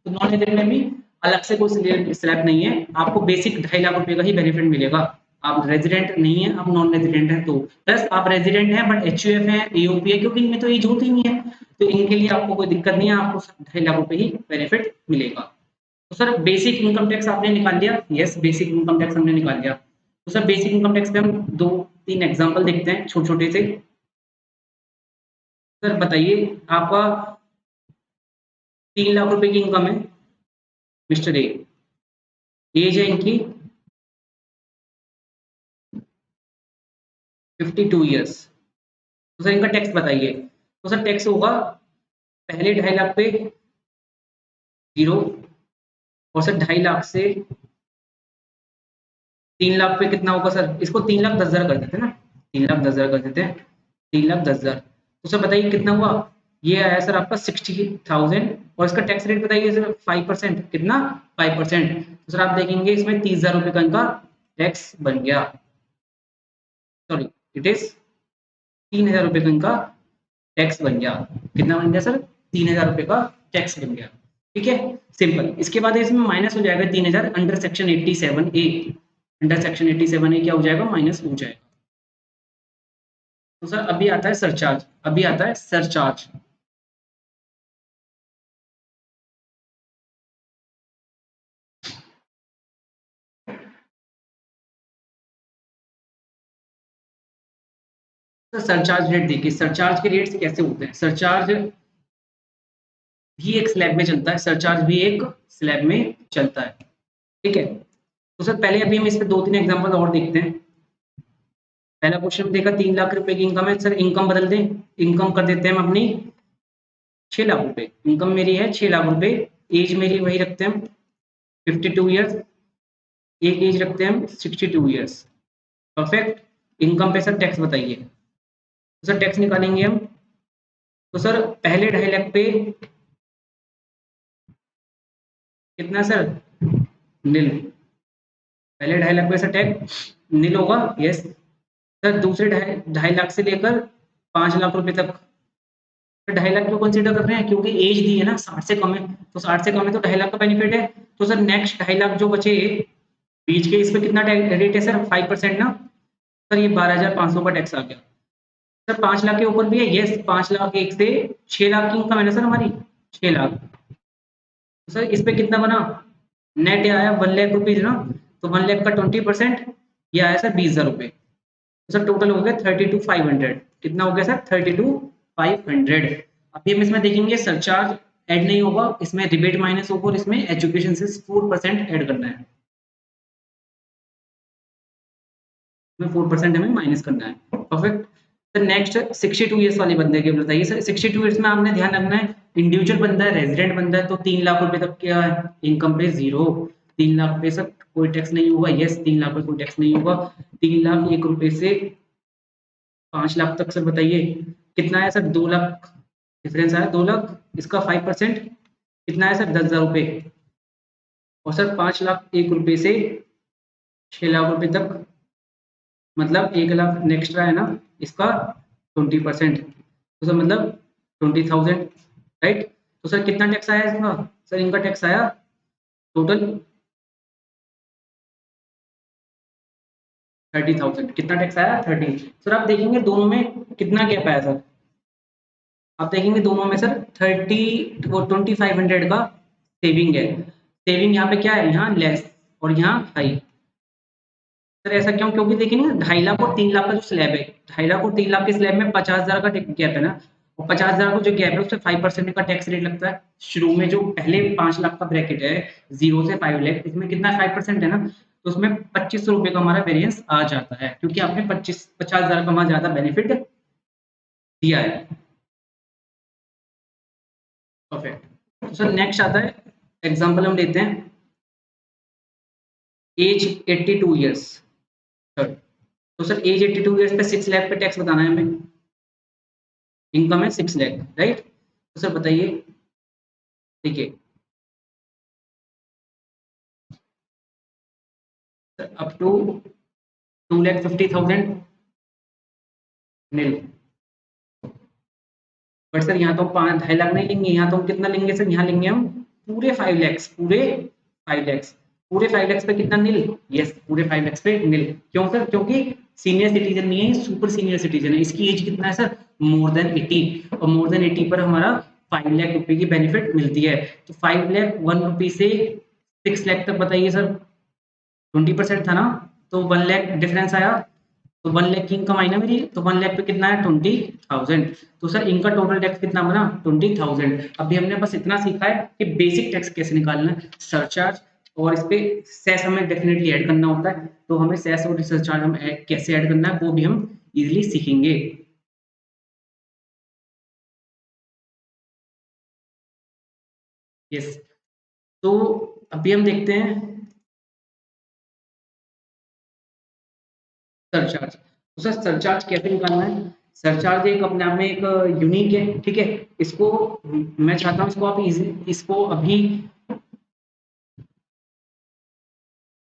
तो नॉन रेजिडेंट में भी अलग से कोई स्लैब नहीं है, आपको बेसिक 2.5 लाख रुपए का ही बेनिफिट मिलेगा। आप रेजिडेंट नहीं है, आप नॉन रेजिडेंट है तो, प्लस आप रेजिडेंट है बट एचयूएफ है, एओपी है, क्योंकि इनमें तो एज होती ही नहीं है, तो इनके लिए आपको कोई दिक्कत नहीं है, आपको 2.5 लाख रुपए ही बेनिफिट मिलेगा। तो सर बेसिक इनकम टैक्स आपने निकाल लिया, यस बेसिक इनकम टैक्स हमने निकाल लिया। तो सर बेसिक इनकम टैक्स पे हम 2-3 एग्जांपल देखते हैं छोटे-छोटे से। सर बताइए, आपका 3 लाख रुपए की इनकम है, मिस्टर ए, एज है इनकी 52 इयर्स। तो सर इनका टैक्स बताइए। तो सर टैक्स होगा पहले 2.5 लाख पे 0, और सर 2.5 लाख से 3 लाख पे कितना होगा सर, इसको 3,10,000 कर देते हैं ना, 3,10,000 कर देते हैं, 3,10,000। तो सर बताइए कितना हुआ, ये आया सर आपका 60,000, और इसका टैक्स रेट बताइए सर 5%, कितना 5%। तो सर आप देखेंगे इसमें 30,000 रुपए का इनका टैक्स बन गया, सॉरी इट इज 3,000 रुपए का इनका टैक्स बन गया। कितना बन गया सर, 3,000 रुपए का टैक्स बन गया। ठीक है, सिंपल। इसके बाद इसमें माइनस हो जाएगा 3,000 under section 87A, under section 87A क्या हो जाएगा, माइनस हो जाएगा। तो सर अभी आता है सरचार्ज, अभी आता है सरचार्ज। तो सरचार्ज रेट देखिए, सरचार्ज के रेट्स कैसे होते हैं, सरचार्ज भी एक स्लैब में चलता है, सरचार्ज भी एक स्लैब में चलता है। ठीक है, तो सर पहले अभी हम इस पे 2-3 एग्जांपल और देखते हैं। पहला क्वेश्चन देखा 3 लाख रुपए की इनकम है, सर इनकम बदल दें, इनकम कर देते हैं हम अपनी 6 लाख रुपए, इनकम मेरी है 6 लाख रुपए, एज मेरी वही रखते हैं हम 52 ईयर्स, एक एज रखते हैं हम 62 ईयर्स। परफेक्ट। इनकम पे सर टैक्स बताइए। तो सर टैक्स निकालेंगे हम, तो सर पहले 2.5 लाख पे कितना सर, नील, पहले 2.5 लाख पे सर टैक्स नील होगा, यस। सर दूसरे 2.5 लाख से लेकर 5 लाख रुपए तक 2.5 लाख को कंसीडर कर रहे हैं, क्योंकि एज दी है ना 60 से कम है, तो 60 से कम है तो 2.5 लाख का बेनिफिट है। तो सर नेक्स्ट 2.5 लाख जो बचे बीच के, इस पे कितना रेट है सर, 5% ना, सर ये 12,500 का टैक्स आ गया। सर 5 लाख के ऊपर भी है, यस 5 लाख एक से 6 लाख की इनकम है ना सर हमारी, 6 लाख। तो सर इस पे कितना बना, नेट आया 1 लाख रुपीज ना, तो 1 लाख का 20%, ये आया सर 20,000 रुपए। तो सर टोटल हो गया 32,500, कितना हो गया सर 32,500। अभी हम इसमें देखेंगे सरचार्ज ऐड नहीं होगा, इसमें रिबेट माइनस होगा, और इसमें एजुकेशन से 4% ऐड करना है, इसमें 4% हमें माइनस करना है। परफेक्ट। सर नेक्स्ट 62 ईयर्स वाले बंदे के बताइए सर, 62 ईयर्स में आपने ध्यान रखना है, इंडिविजुअल बंदा है, रेजिडेंट बंदा है, तो 3 लाख रुपए तक क्या है, इनकम पे 0, 3 लाख पे सर कोई टैक्स नहीं होगा, यस 3 लाख पे कोई टैक्स नहीं होगा। 3 लाख 1 रुपए से 5 लाख तक सर बताइए कितना है सर, 2 लाख डिफरेंस आया, 2 लाख, इसका 5% कितना है सर 10,000 रुपए, और सर 5 लाख 1 रुपए से 6 लाख रुपए तक, मतलब 1 लाख एक्स्ट्रा है ना, इसका 20%, तो सर मतलब 20,000, राइट। तो सर कितना टैक्स आया इसका, सर इनका टैक्स आया टोटल 30,000, कितना टैक्स आया 30। सर आप देखेंगे दोनों में कितना गैप आया सर, आप देखेंगे दोनों में सर 30 और 2,500 का सेविंग है। सेविंग यहाँ पे क्या है, यहाँ लेस और यहाँ हाई। सर ऐसा क्यों, क्योंकि देखिए ना 2.5 लाख और 3 लाख का जो स्लैब है, 2.5 लाख और 3 लाख के स्लैब में 50,000 का गैप है ना, और 50,000 का जो गैप है उस पे 5% का टैक्स रेट लगता है। शुरू में जो पहले 5 लाख का ब्रैकेट है 0 से 5 लाख, इसमें कितना 5% है ना, तो उसमें 2500 रुपए का हमारा वेरिएंस आ जाता है, क्योंकि आपने 50,000 का वहां ज्यादा बेनिफिट दिया है। परफेक्ट। तो सर नेक्स्ट आता है, एग्जांपल हम लेते हैं, एज 82 ईयर्स। सर तो सर एज 82 ईयर्स पे 6 लाख पे टैक्स बताना है हमें, इनकम है 6 लाख, राइट। तो सर बताइए, ठीक है, अप टू 2,50,000 मिल। बट सर यहाँ तो हम 2.5 लाख नहीं लेंगे, यहाँ तो हम कितना लेंगे सर, यहाँ लेंगे हम पूरे 5 लैक्स, पूरे 5 लैक्स। पूरे 5 लैक्स पे कितना निल, यस पूरे 5 लैक्स पे निल। क्यों सर, क्योंकि सीनियर सिटीजन नहीं है, सुपर सीनियर सिटीजन है, इसकी एज कितना है सर, मोर देन 80, और मोर देन 80 पर हमारा 5 लाख रुपए की बेनिफिट मिलती है। तो 5 लाख 1 रुपी से 6 लाख तक बताइए सर, 20% था ना, तो 1 लाख डिफरेंस आया, तो 1 लाख की इनकम आई ना मेरी, तो 1 लाख पे कितना है 20,000। तो सर इनका टोटल टैक्स कितना बना 20,000। अभी हमने बस इतना सीखा है कि बेसिक टैक्स कैसे निकालना है, सरचार्ज, और इस पे सेस हमें डेफिनेटली ऐड करना होता है, तो हमें सेस और सरचार्ज हम कैसे ऐड करना है वो भी हम इजीली सीखेंगे। यस, तो अभी हम देखते हैं सरचार्ज। तो सर सरचार्ज कैसे निकालना है, सरचार्ज एक अपने आप में एक यूनिक है, ठीक है। इसको मैं चाहता हूँ इसको आप इजी, इसको अभी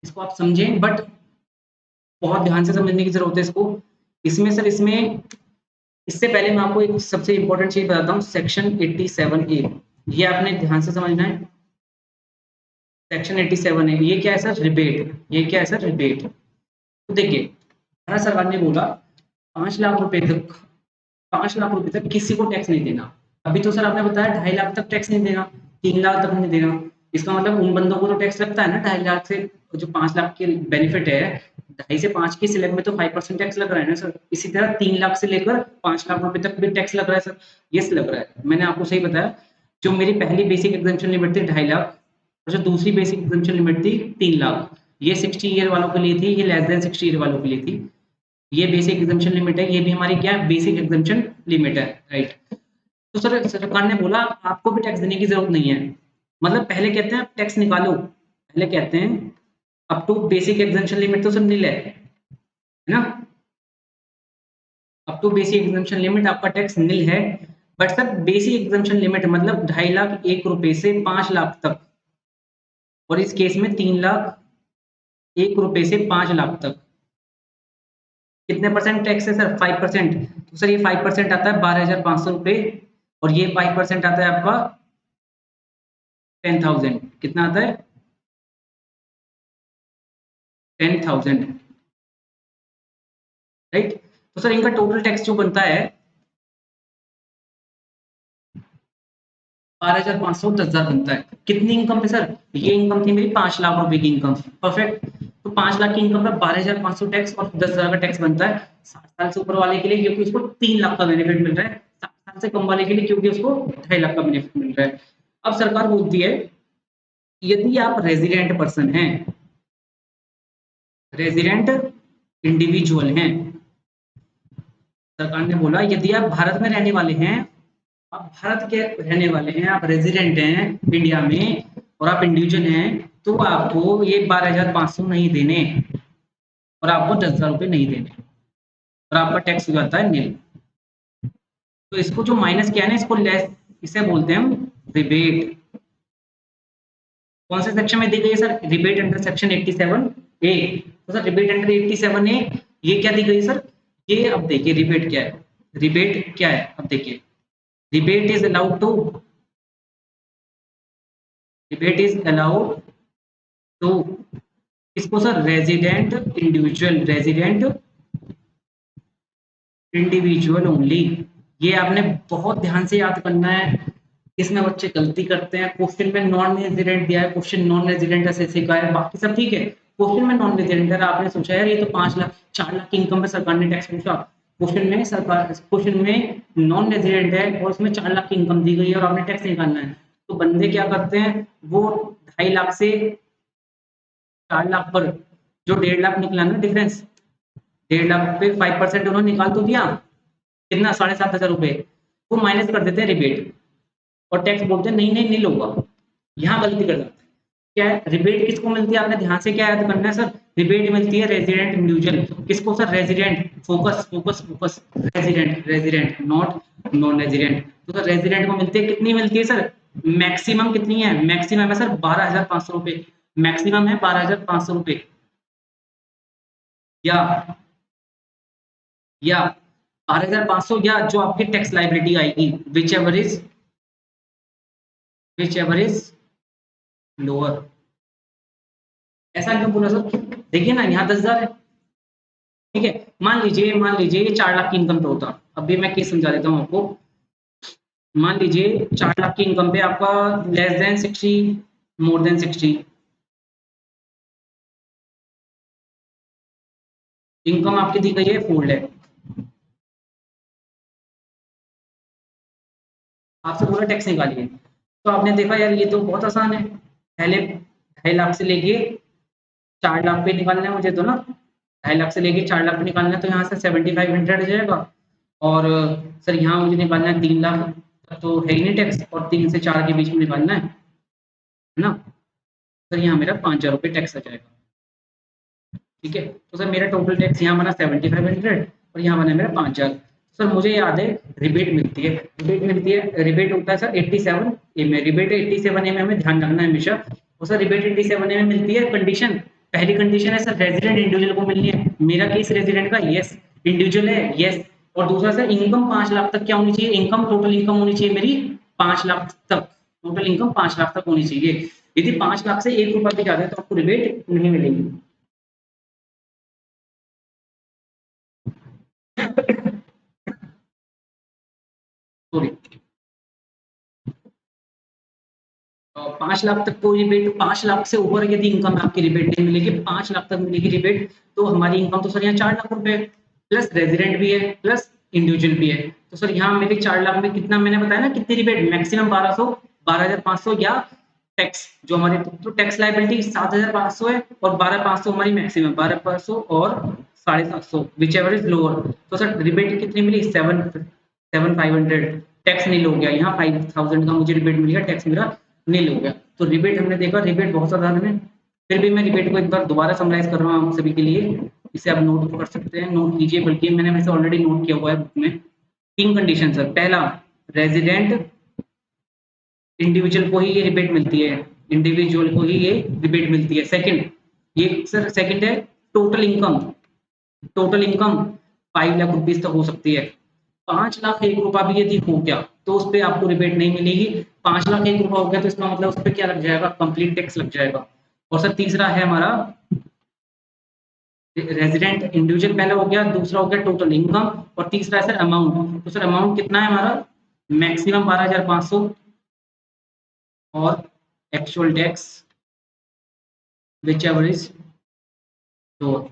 इसको आप समझें, बट बहुत ध्यान से समझने की जरूरत है इसको। इसमें सर, इसमें इससे पहले मैं आपको एक सबसे इंपॉर्टेंट चीज बताता हूँ, सेक्शन 87A, ये आपने ध्यान से समझना है। सेक्शन 87 है, ये क्या है सर, रिबेट। ये क्या है सर, रिबेट। तो देखिए, भारत सरकार ने बोला 5 लाख रुपए तक, 5 लाख रुपए तक किसी को टैक्स नहीं देना। अभी तो सर आपने बताया 2.5 लाख तक टैक्स नहीं देना, 3 लाख तक नहीं देना। इसका मतलब उन बंदों को तो टैक्स लगता है ना 2.5 लाख से, जो 5 लाख की बेनिफिट है, 2.5 से 5 की स्लैब में तो 5% टैक्स लग रहा है ना सर। इसी तरह 3 लाख से लेकर 5 लाख रुपए तक भी टैक्स लग रहा है सर, यस लग रहा है, मैंने आपको सही बताया। जो मेरी पहली बेसिक एग्जेम्पशन लिमिट थी 2.5 लाख, और जो दूसरी बेसिक एग्जेम्पशन लिमिट थी 3 लाख, ये 60 ईयर वालों के लिए थी, ये लेस देन 60 ईयर वालों के लिए थी। ये बेसिक एग्जाम्पशन लिमिट है, ये भी हमारी क्या बेसिक एग्जाम्पशन लिमिट है, राइट। तो सर सरकार ने बोला आपको भी टैक्स देने की जरूरत नहीं है, मतलब पहले कहते हैं टैक्स निकालो, पहले कहते हैं up to basic exemption limit तो सर नील है ना, up to basic exemption limit आपका टैक्स नील है। But sir basic exemption limit मतलब 2.5 लाख 1 रुपए से 5 लाख तक, और इस केस में 3 लाख 1 रुपए से 5 लाख तक कितने परसेंट टैक्स है सर, 5%। तो सर ये 5% आता है 12,500 रुपए, और ये 5% आता है आपका 10,000। कितना आता है 10,000, राइट। तो सर इनका टोटल टैक्स जो बनता है 12,500 10,000 बनता है। कितनी इनकम पे सर, ये इनकम थी मेरी 5 लाख रुपए की इनकम, परफेक्ट। तो 5 लाख की इनकम पर 12,500 टैक्स और 10,000 का टैक्स बनता है। 60 साल से ऊपर वाले के लिए क्योंकि उसको 3 लाख का बेनिफिट मिल रहा है, 60 साल से कम वाले के लिए क्योंकि उसको 2.5 लाख का बेनिफिट मिल रहा है। अब सरकार बोलती है यदि आप रेजिडेंट पर्सन हैं, रेजिडेंट इंडिविजुअल हैं, सरकार ने बोला यदि आप भारत में रहने वाले हैं, आप भारत के रहने वाले हैं, आप रेजिडेंट हैं इंडिया में, और आप इंडिविजुअल हैं, तो आपको ये 12,500 नहीं देने, और आपको 10,000 रुपये नहीं देने, और आपका टैक्स हो जाता है नील। तो इसको जो माइनस किया है ना, इसको लेस, इसे बोलते हैं हम रिबेट। कौन से सेक्शन में दी गई है sir, rebate under section 87A। तो सर रिबेट अंडर 87A ये क्या दी गई सर, ये अब देखिए रिबेट क्या है, रिबेट क्या है अब देखिए, rebate is allowed to, rebate is allowed to, इसको sir resident individual, resident individual only. ये आपने बहुत ध्यान से याद करना है, इसमें बच्चे गलती करते हैं। क्वेश्चन में नॉन रेजिडेंट दिया है, क्वेश्चन नॉन रेजिडेंट ऐसे सिखा है, बाकी सब ठीक है, क्वेश्चन में नॉन रेजिडेंट है। आपने सोचा यार ये तो 5 लाख 4 लाख की इनकम पे सरकार ने टैक्स पूछा, क्वेश्चन में नॉन रेजिडेंट है और उसमें 4 लाख की इनकम दी गई है और आपने टैक्स निकालना है, तो बंदे क्या करते हैं, वो 2.5 लाख से 4 लाख पर जो 1.5 लाख निकला ना डिफरेंस, 1.5 लाख पे 5% उन्होंने निकाल तो दिया, कितना 7,500 रुपए, वो माइनस कर देते हैं रिबेट और टैक्स बोलते हैं नहीं नहीं नील होगा। यहाँ गलती कर जाते हैं। क्या है रिबेट किसको मिलती है, आपने ध्यान से क्या याद करना है सर, रिबेट मिलती है रेजिडेंट इंडिविजुअल, किसको sir, resident, focus focus focus, resident resident not non resident. तो सर रेजिडेंट को मिलती है, कितनी मिलती है सर, मैक्सिमम कितनी है, मैक्सिमम है सर 12,500 रुपए, मैक्सिमम है 12,500 रुपए, या 12,500 या जो आपकी टैक्स लाइबिलिटी आएगी विच एवर इज लोअर। ऐसा क्यों बोला सर, देखिए ना यहाँ 10,000 है, ठीक है, मान लीजिए ये 4 लाख की इनकम पे होता, अभी मैं केस समझा देता हूँ आपको। मान लीजिए 4 लाख की इनकम पे आपका less than 60, more than 60, income आपकी दी गई है 4 लाख, आपसे पूरा टैक्स निकालिए, तो आपने देखा यार ये तो बहुत आसान है, पहले 2.5 लाख से लेके 4 लाख पे निकालना है मुझे, तो ना 2.5 लाख से लेके 4 लाख पे निकालना है, तो यहाँ से 7,500 हो जाएगा, और सर यहाँ मुझे निकालना है 3 लाख तक, तो है ही नहीं टैक्स, और 3 से 4 के बीच में निकालना है ना, सर यहाँ मेरा 5,000 रुपये टैक्स आ जाएगा, ठीक है। तो सर मेरा टोटल टैक्स यहाँ बना 7,500 और यहाँ बना मेरा 5,000। सर मुझे याद है रिबेट मिलती है, रिबेट होता है सर 87 ए में, रिबेट 87 ए में हमें ध्यान रखना है हमेशा। और सर रिबेट 87 ए में मिलती है, कंडीशन, पहली कंडीशन है सर रेजिडेंट इंडिविजुअल को मिलनी है, मेरा केस रेजिडेंट का यस, इंडिविजुअल है यस, और दूसरा सर इनकम 5 लाख तक क्या होनी चाहिए, इनकम टोटल इनकम होनी चाहिए मेरी 5 लाख तक, टोटल इनकम 5 लाख तक होनी चाहिए, यदि 5 लाख से 1 रुपया भी ज्यादा है तो आपको रिबेट नहीं मिलेगी। सॉरी, 5 लाख तक कोई रिबेट, 5 लाख से ऊपर यदि इनकम आपकी रिबेट नहीं मिलेगी, 5 लाख तक मिलेगी रिबेट, तो हमारी इनकम तो सर यहाँ 4 लाख रुपए प्लस रेजिडेंट भी है प्लस इंडिविजुअल भी है, तो सर यहाँ मेरे 4 लाख में कितना मैंने बताया ना, कितनी रिबेट, मैक्सिमम 1200, 12,500 या टैक्स जो हमारे, तो टैक्स लाइबिलिटी 7,500 है और 12,500 हमारी मैक्सिमम, 12,500 और 750, विच एवर इज लोअर, तो सर रिबेट कितनी मिली, 7,500, टैक्स नील हो गया, यहाँ 5,000 का मुझे रिबेट मिल गया, टैक्स मेरा नील हो गया। तो रिबेट हमने देखा, रिबेट बहुत साधारण है, फिर भी मैं रिबेट को एक बार दोबारा समराइज कर रहा हूँ आप सभी के लिए, इसे आप नोट कर सकते हैं, नोट कीजिए, बल्कि मैंने वैसे ऑलरेडी नोट किया हुआ है बुक में। 3 कंडीशन सर, पहला रेजिडेंट इंडिविजुअल को ही ये रिबेट मिलती है, इंडिविजुअल को ही ये रिबेट मिलती है। सेकंड, ये सर सेकंड है total income, total income 5 lakh rupees तक हो सकती है, 5 लाख 1 रुपया भी यदि हो गया तो उस पे आपको रिबेट नहीं मिलेगी, 5 लाख 1 रुपया हो गया तो इसका मतलब उस पे क्या लग जाएगा, कंप्लीट टैक्स लग जाएगा। और सर तीसरा है हमारा रेजिडेंट इंडिविजुअल, पहला हो गया, दूसरा हो गया टोटल इनकम, और तीसरा है सर अमाउंट, तो सर अमाउंट कितना है हमारा, मैक्सिमम 12,500 और actual tax which ever is lower.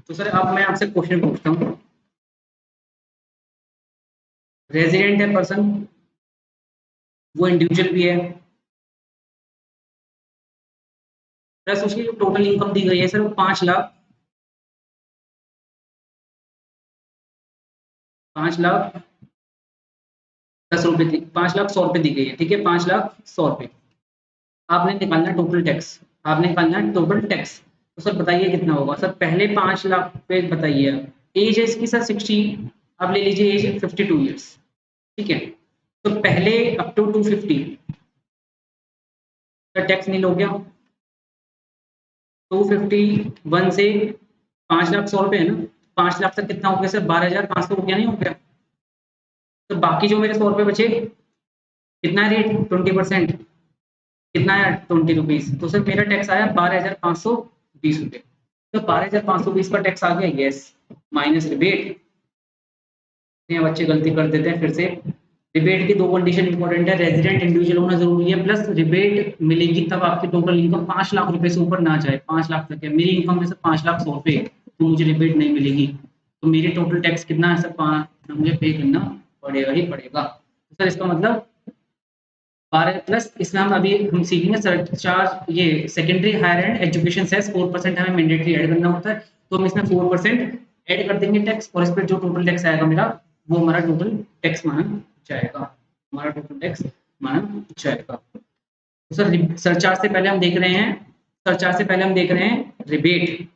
तो सर अब मैं आपसे क्वेश्चन पूछता हूँ, रेजिडेंट है पर्सन, वो इंडिविजुअल भी है, प्लस उसकी जो टोटल इनकम दी गई है सर वो 5 लाख, 5,10,000 रुपए, 5,100,000 दी गई है, ठीक है, 5,100,000, आपने निकालना टोटल टैक्स, आपने निकालना टोटल टैक्स, तो सर बताइए कितना होगा, सर पहले 5 लाख पे बताइए आप, एज है इसकी सर 60, आप ले लीजिए एज 52 ईयर्स, ठीक है, तो पहले अप टू 250 का टैक्स नहीं हो गया, 251 से 5,100,000 है ना, 5 लाख तक कितना हो गया सर, 12,500 हो गया, नहीं हो गया, तो बाकी जो मेरे 100 रुपए बचे, कितना रेट 20%, कितना है 20 रुपीज, तो सर मेरा टैक्स आया 12,520 रुपये, तो 12,520 का टैक्स आ गया, यस, माइनस रिबेट, बच्चे गलती कर देते हैं फिर से, रिबेट की 2 कंडीशन इंपॉर्टेंट है, रेजिडेंट इंडिविजुअल होना जरूरी है, प्लस रिबेट मिलेगी तब आपकी टोटल इनकम 5 लाख रुपए से ऊपर ना जाए, 5 लाख तक है, मेरी इनकम में से 5,100,000 रुपए तो मुझे रिबेट नहीं मिलेगी, तो मेरी टोटल टैक्स कितना है सर 5 मुझे पे करना पड़ेगा ही पड़ेगा। तो सर इसका मतलब 12 प्लस इसमें हम सीखेंगे सरचार्ज, ये secondary higher and education cess 4% हमें मैंडेटरी ऐड करना होता है, तो हम इसमें 4% ऐड कर देंगे टैक्स, और इस पर जो टोटल टैक्स आएगा मेरा वो हमारा टोटल टैक्स माना जाएगा, हमारा टोटल टैक्स माना जाएगा। तो सर सरचार्ज से पहले हम देख रहे हैं, सरचार्ज से पहले हम देख रहे हैं rebate.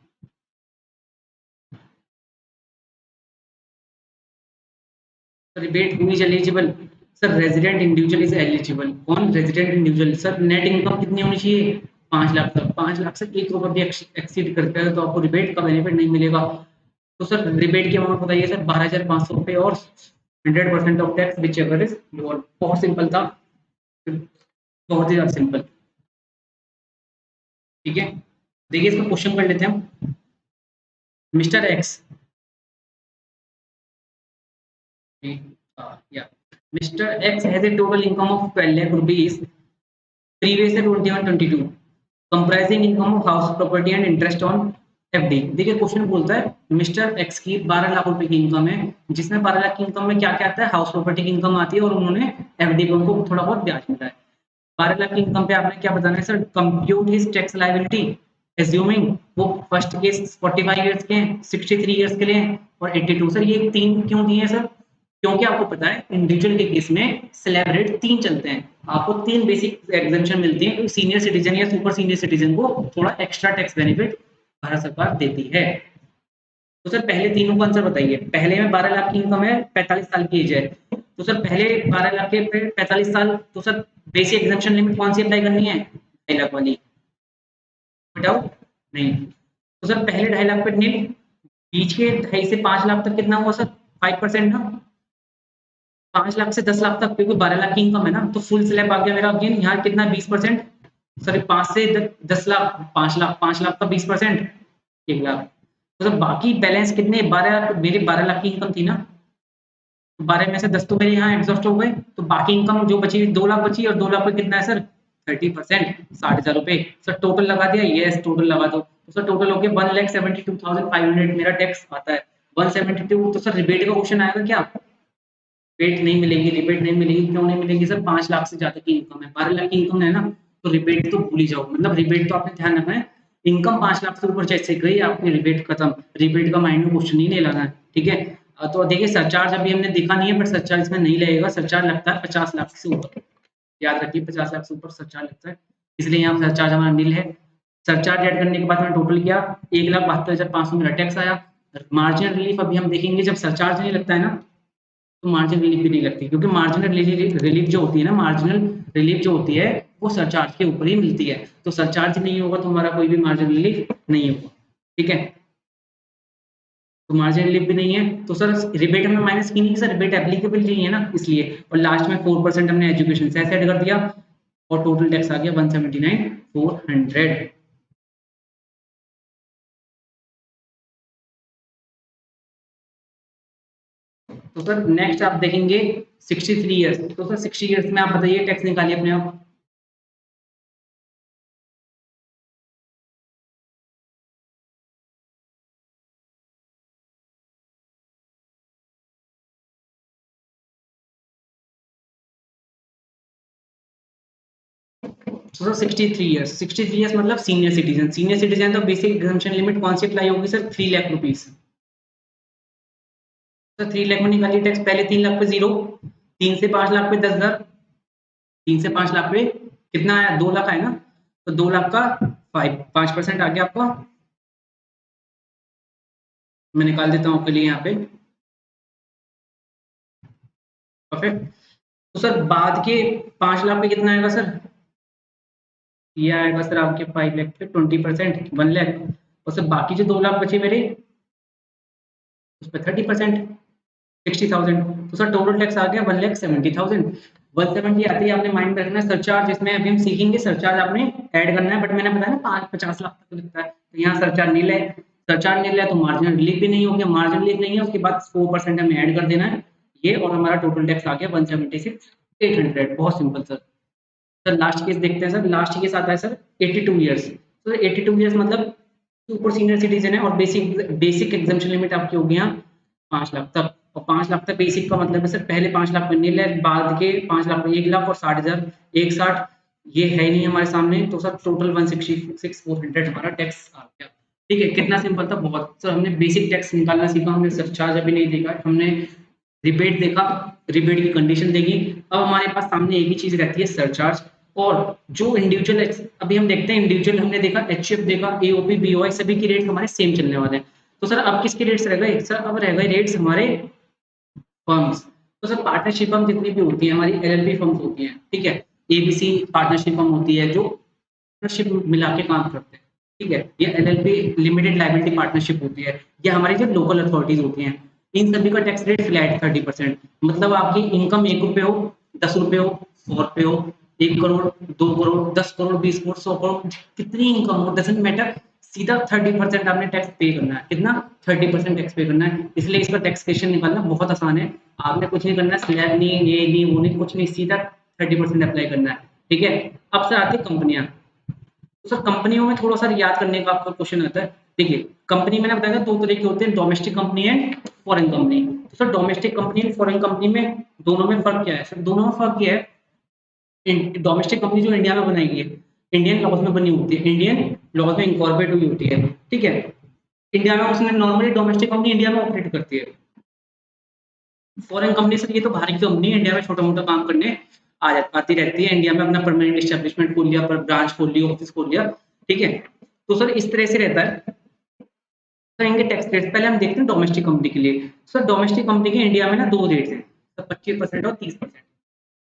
Rebate who is eligible, sir resident individual is eligible. कौन? Resident individual. Sir net income कितनी होनी चाहिए? 5 लाख तक। 5 लाख से 1 करोड़ भी एक्सीड करता है तो आपको रिबेट का बेनिफिट नहीं मिलेगा। तो सर रिबेट की अमाउंट बताइए सर 12,500 रुपए और 100% of tax which ever is lower. बहुत सिंपल था, बहुत ही ज्यादा सिंपल। ठीक है, देखिए इसका क्वेश्चन कर लेते हैं हम। Mister x, Mr. X has a total income of 12 lakh rupees previous year 21-22 comprising income of house property and interest on FD। देखिए क्वेश्चन बोलता है मिस्टर एक्स की 12 लाख रुपए की इनकम है, जिसमें 12 लाख की इनकम में क्या क्या आता है? हाउस प्रॉपर्टी की इनकम आती है और उन्होंने एफडी पे उनको थोड़ा बहुत ब्याज मिला है। 12 लाख की इनकम पे आपने क्या बताना है sir? Compute his tax liability assuming वो फर्स्ट केस 45 इयर्स के हैं, 63 इयर्स के लिए हैं और 82। सर ये तीन क्यों दिए हैं सर? क्योंकि आपको पता है इंडिविजुअल के केस में स्लैब रेट 3 चलते हैं, आपको 3 बेसिक एग्जम्पशन मिलती है, सीनियर सिटीजन या सुपर सीनियर सिटीजन को थोड़ा एक्स्ट्रा टैक्स बेनिफिट भारत सरकार देती है। तो सर पहले तीनों को आंसर बताइए। पहले में 12 लाख की इनकम है, 45 साल की एज है, तो सर पहले 12 लाख के पे 45 साल, तो सर बेसिक एग्जम्पशन लिमिट कौन सी अप्लाई करनी है? 2.5 लाख वाली। बताओ नहीं, तो सर पहले 2.5 लाख पे नील, बीच के 2.5 से 5 लाख तक कितना हुआ सर? 5% ना। 5 लाख से 10 लाख तक क्योंकि 12 लाख की इनकम है ना, तो फुल स्लैब आ गया मेरा अगेन यहाँ कितना? 20%। सॉरी 5 से 10 लाख, 5 लाख का 20%, 1 लाख। तो सर बाकी बैलेंस कितने? 12 मेरी 12 लाख की इनकम थी ना, 12 में से 10 तो मेरे यहाँ एग्जॉस्ट हो गए, तो बाकी इनकम जो बची 2 लाख बची, और 2 लाख पे कितना है सर? 30%, 60,000 रुपए। सर टोटल लगा दिया? यस टोटल लगा दो। तो सर टोटल हो गया 1,72,500 मेरा टैक्स आता है। 172। तो सर रिबेट का क्वेश्चन आएगा क्या? रिबेट नहीं मिलेगी, रिबेट नहीं मिलेगी। क्यों नहीं मिलेगी सर? 5 लाख से ज्यादा की इनकम है, 12 लाख की इनकम है ना, तो रिबेट तो भूल ही जाओ। मतलब रिबेट तो आपने ध्यान रखना है, इनकम 5 लाख से ऊपर जैसे गई आपकी रिबेट खत्म, रिबेट का माइंड में क्वेश्चन ही नहीं लाना है। ठीक है, तो देखिए सरचार्ज अभी हमने देखा नहीं है, बट सरचार्ज इसमें नहीं लगेगा। सरचार्ज लगता है 50 लाख से ऊपर, याद रखिए 50 लाख से ऊपर सरचार्ज लगता है, इसलिए यहाँ सरचार्ज हमारा नील है। सरचार्ज ऐड करने के बाद मैंने टोटल किया 1,72,500 मेरा टैक्स आया। मार्जिनल रिलीफ अभी हम देखेंगे, जब सरचार्ज नहीं लगता है ना तो मार्जिनल रिलीफ भी नहीं लगती, क्योंकि मार्जिनल रिलीफ जो होती है ना, मार्जिनल रिलीफ जो होती है वो सरचार्ज के ऊपर ही मिलती है। तो सरचार्ज नहीं होगा तो हमारा कोई भी मार्जिनल रिलीफ नहीं होगा। ठीक है, तो मार्जिनल रिलीफ भी नहीं है, तो सर रिबेट हमने माइनस की नहीं, सर रिबेट एप्लीकेबल नहीं है ना इसलिए। और लास्ट में 4% हमने एजुकेशन से ऐड कर दिया और टोटल टैक्स आ गया 179,400। तो सर नेक्स्ट आप देखेंगे 63 ईयर्स। तो सर 60 ईयर्स में आप बताइए टैक्स निकालिए अपने आप। तो 63 ईयर्स, 63 ईयर्स मतलब सीनियर सिटीजन। सीनियर सिटीजन तो बेसिक एग्जम्पशन लिमिट कौन सी अप्लाई होगी सर? 3 लाख रुपीस। तो 3 लाख में निकालिए टैक्स। पहले 3 लाख पे जीरो, 3 से 5 लाख पे 10,000, 3 से 5 लाख पे कितना आया? 2 लाख आया ना, तो 2 लाख का 5% आ गया आपका। मैं निकाल देता हूँ आपके लिए यहाँ पे। परफेक्ट। तो सर बाद के 5 लाख पे कितना आएगा सर? ये आएगा सर आपके 5 लाख पे 20%, 1 लाख। और सर बाकी जो 2 लाख बचे मेरे उस पर 30%, 60,000। तो सर टोटल टैक्स आ गया 1,70,000। 170 आते ही आपने माइंड में रखना है सरचार्ज, इसमें अभी हम सीखेंगे सरचार्ज आपने ऐड करना है, बट मैंने बताया ना 50 लाख तक लगता है, तो यहाँ सरचार्ज नील है। सरचार्ज नील है तो मार्जिनल रिलीफ भी नहीं हो गया, मार्जिनल रिलीफ नहीं है उसके बाद 4% हमें ऐड कर देना है ये, और हमारा टोटल टैक्स आ गया 176,800। बहुत simple sir. Sir last case देखते हैं सर। लास्ट केस आता है सर 82 ईयर्स। तो 82 ईयर्स मतलब सुपर सीनियर सिटीजन है और बेसिक बेसिक एग्जामिशन लिमिट आपकी होगी यहाँ 5 लाख तक। और 5 लाख तक बेसिक का मतलब है सर पहले 5 लाख बनने ले बाद के 5 लाख 1 लाख और 60,000 एक 60 ये है ही नहीं हमारे सामने, तो सर टोटल 166,400 हमारा टैक्स आ गया। ठीक है, कितना सिंपल था बहुत। सर हमने बेसिक टैक्स निकालना सीखा, हमने सरचार्ज अभी नहीं देखा, हमने रिबेट देखा, रिबेट की कंडीशन देखी। अब हमारे पास सामने एक ही चीज रहती है सरचार्ज। और जो इंडिविजुअल अभी हम देखते हैं, इंडिविजुअल हमने देखा, एचएफ देखा, एओपी, बीओआई सभी की रेट्स हमारे सेम चलने वाले हैं। तो सर अब किसके रेट्स रह गए? सर अब रह गए रेट्स हमारे फर्म्स। तो सर पार्टनरशिप फर्म जितनी भी होती है हमारी एलएलपी फर्म्स होती हैं, ठीक है, एबीसी पार्टनरशिप फर्म होती है जो पार्टनरशिप मिला के काम करते हैं, ठीक है, ये एलएलपी लिमिटेड लायबिलिटी पार्टनरशिप होती है, ये हमारी जो लोकल अथॉरिटीज होती हैं, इन सभी का टैक्स रेट फ्लैट 30%। मतलब आपकी इनकम 1 रुपए हो, 10 रुपए हो, 100 रुपए हो, 1 करोड़, 2 करोड़, 10 करोड़, 20 करोड़, 100 करोड़, कितनी इनकम हो डजंट मैटर, सीधा 30% आपने टैक्स पे करना है। कितना? 30% टैक्स पे करना है। इसलिए इसका टैक्सेशन निकालना बहुत आसान है। आपने कुछ नहीं करना है, स्लैब नहीं, ये नहीं, वो नहीं, कुछ नहीं, सीधा 30% अप्लाई करना है। ठीक है, अब सर आती है कंपनियां। तो सर कंपनियों में थोड़ा सा याद करने का आपका क्वेश्चन आता है। देखिए, कंपनी मैंने बताया था 2 तरह के होते हैं, domestic company and foreign company. तो sir domestic company and foreign company में दोनों में फर्क क्या है? सर दोनों में फर्क ये है, डोमेस्टिक कंपनी जो इंडिया में बनाई गई है, इंडियन लॉज में बनी होती है, इंडियन लॉज में इंकॉर्पोरेट हुई होती है, ठीक है। इंडिया में उसने नॉर्मली डोमेस्टिक कंपनी इंडिया में ऑपरेट करती है। फॉरेन कंपनी सर ये तो बाहर की कंपनी है, इंडिया में छोटा मोटा काम करने आती रहती है, इंडिया में अपना परमानेंट एस्टेब्लिशमेंट खोल लिया, ब्रांच खोल लिया, ऑफिस खोल लिया, ठीक है। तो सर इस तरह से रहता है। सर इनके टैक्स रेट पहले हम देखते हैं डोमेस्टिक कंपनी के लिए। सर डोमेस्टिक कंपनी के इंडिया में ना 2 रेट्स हैं, सर 25% और 30%।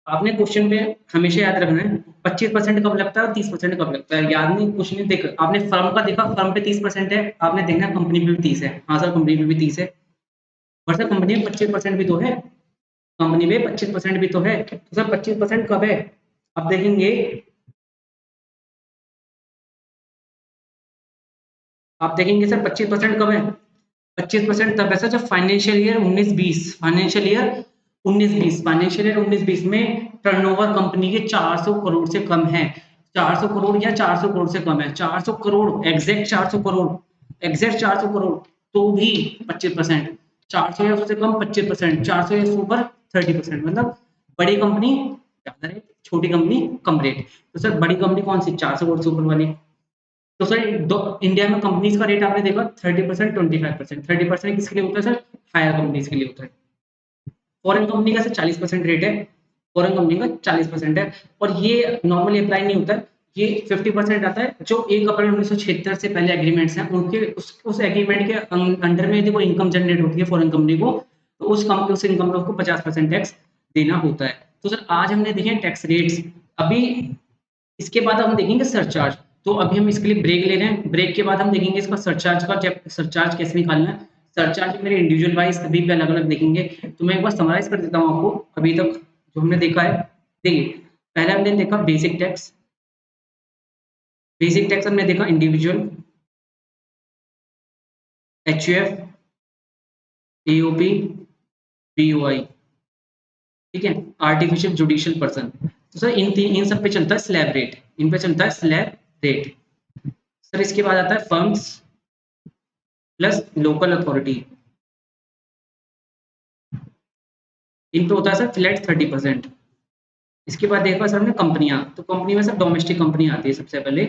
आपने क्वेश्चन पे हमेशा याद रखना है 25% कब लगता है और 30% कब लगता है, याद नहीं कुछ नहीं। देख आपने फर्म का देखा, फर्म पे 30% है, आपने देखना कंपनी पे भी 30 है। हाँ सर कंपनी पे भी 30 है, और सर कंपनी में 25% भी तो है, कंपनी में 25% भी तो है। तो सर 25% कब है? आप देखेंगे, आप देखेंगे सर 25% कब है? 25% तब है सर जब financial year 19-20, financial year 19-20, financial year 19-20 में टर्नओवर कंपनी के 400 करोड़ से कम है। 400 करोड़ या 400 करोड़ से कम है, 400 करोड़ एग्जैक्ट 400 करोड़, एग्जैक्ट 400 करोड़, तो भी 25%। 400 या उससे कम 25%, 400 या ऊपर 30%। मतलब बड़ी कंपनी ज्यादा रेट, छोटी कंपनी कम रेट। तो सर बड़ी कंपनी कौन सी? 400 करोड़ से ऊपर वाली। तो सर इंडिया में कंपनीज का रेट आपने देखा 30%, 25%। 30% किसके लिए होता है सर? हायर कंपनीज के लिए होता है। फॉरेन कंपनी का सर 40% रेट है, फॉरेन कंपनी का 40% है। और ये नॉर्मली अप्लाई नहीं होता है, ये 50% आता है जो 1 अप्रैल 1976 से पहले एग्रीमेंट्स हैं उनके, उस एग्रीमेंट के अंडर में यदि कोई इनकम जनरेट होती है फॉरेन कंपनी को, तो उस इनकम पे उसको 50% टैक्स देना होता है। तो सर आज हमने देखे टैक्स रेट्स। अभी इसके बाद हम देखेंगे सरचार्ज। तो अभी हम इसके लिए ब्रेक ले रहे हैं, ब्रेक के बाद हम देखेंगे इसका सरचार्ज का सरचार्ज कैसे निकालना है। सरचार्ज मेरे इंडिविजुअल वाइज सभी पे अलग अलग देखेंगे। तो मैं एक बार समराइज कर देता हूँ आपको अभी तक जो हमने देखा है। देखिए, पहले हमने देखा बेसिक टैक्स, बेसिक टैक्स हमने देखा इंडिविजुअल, एचयूएफ, एओपी, बीओआई, ठीक है, आर्टिफिशियल जुडिशियल पर्सन। तो सर इन सब पे चलता है स्लैब रेट, इन पे चलता है स्लैब रेट। सर इसके बाद आता है फर्म्स प्लस लोकल अथॉरिटी, इन पे होता है सर फ्लैट 30%। इसके बाद देखा सर हमने कंपनियां, तो कंपनी में सर डोमेस्टिक कंपनी आती है सबसे पहले।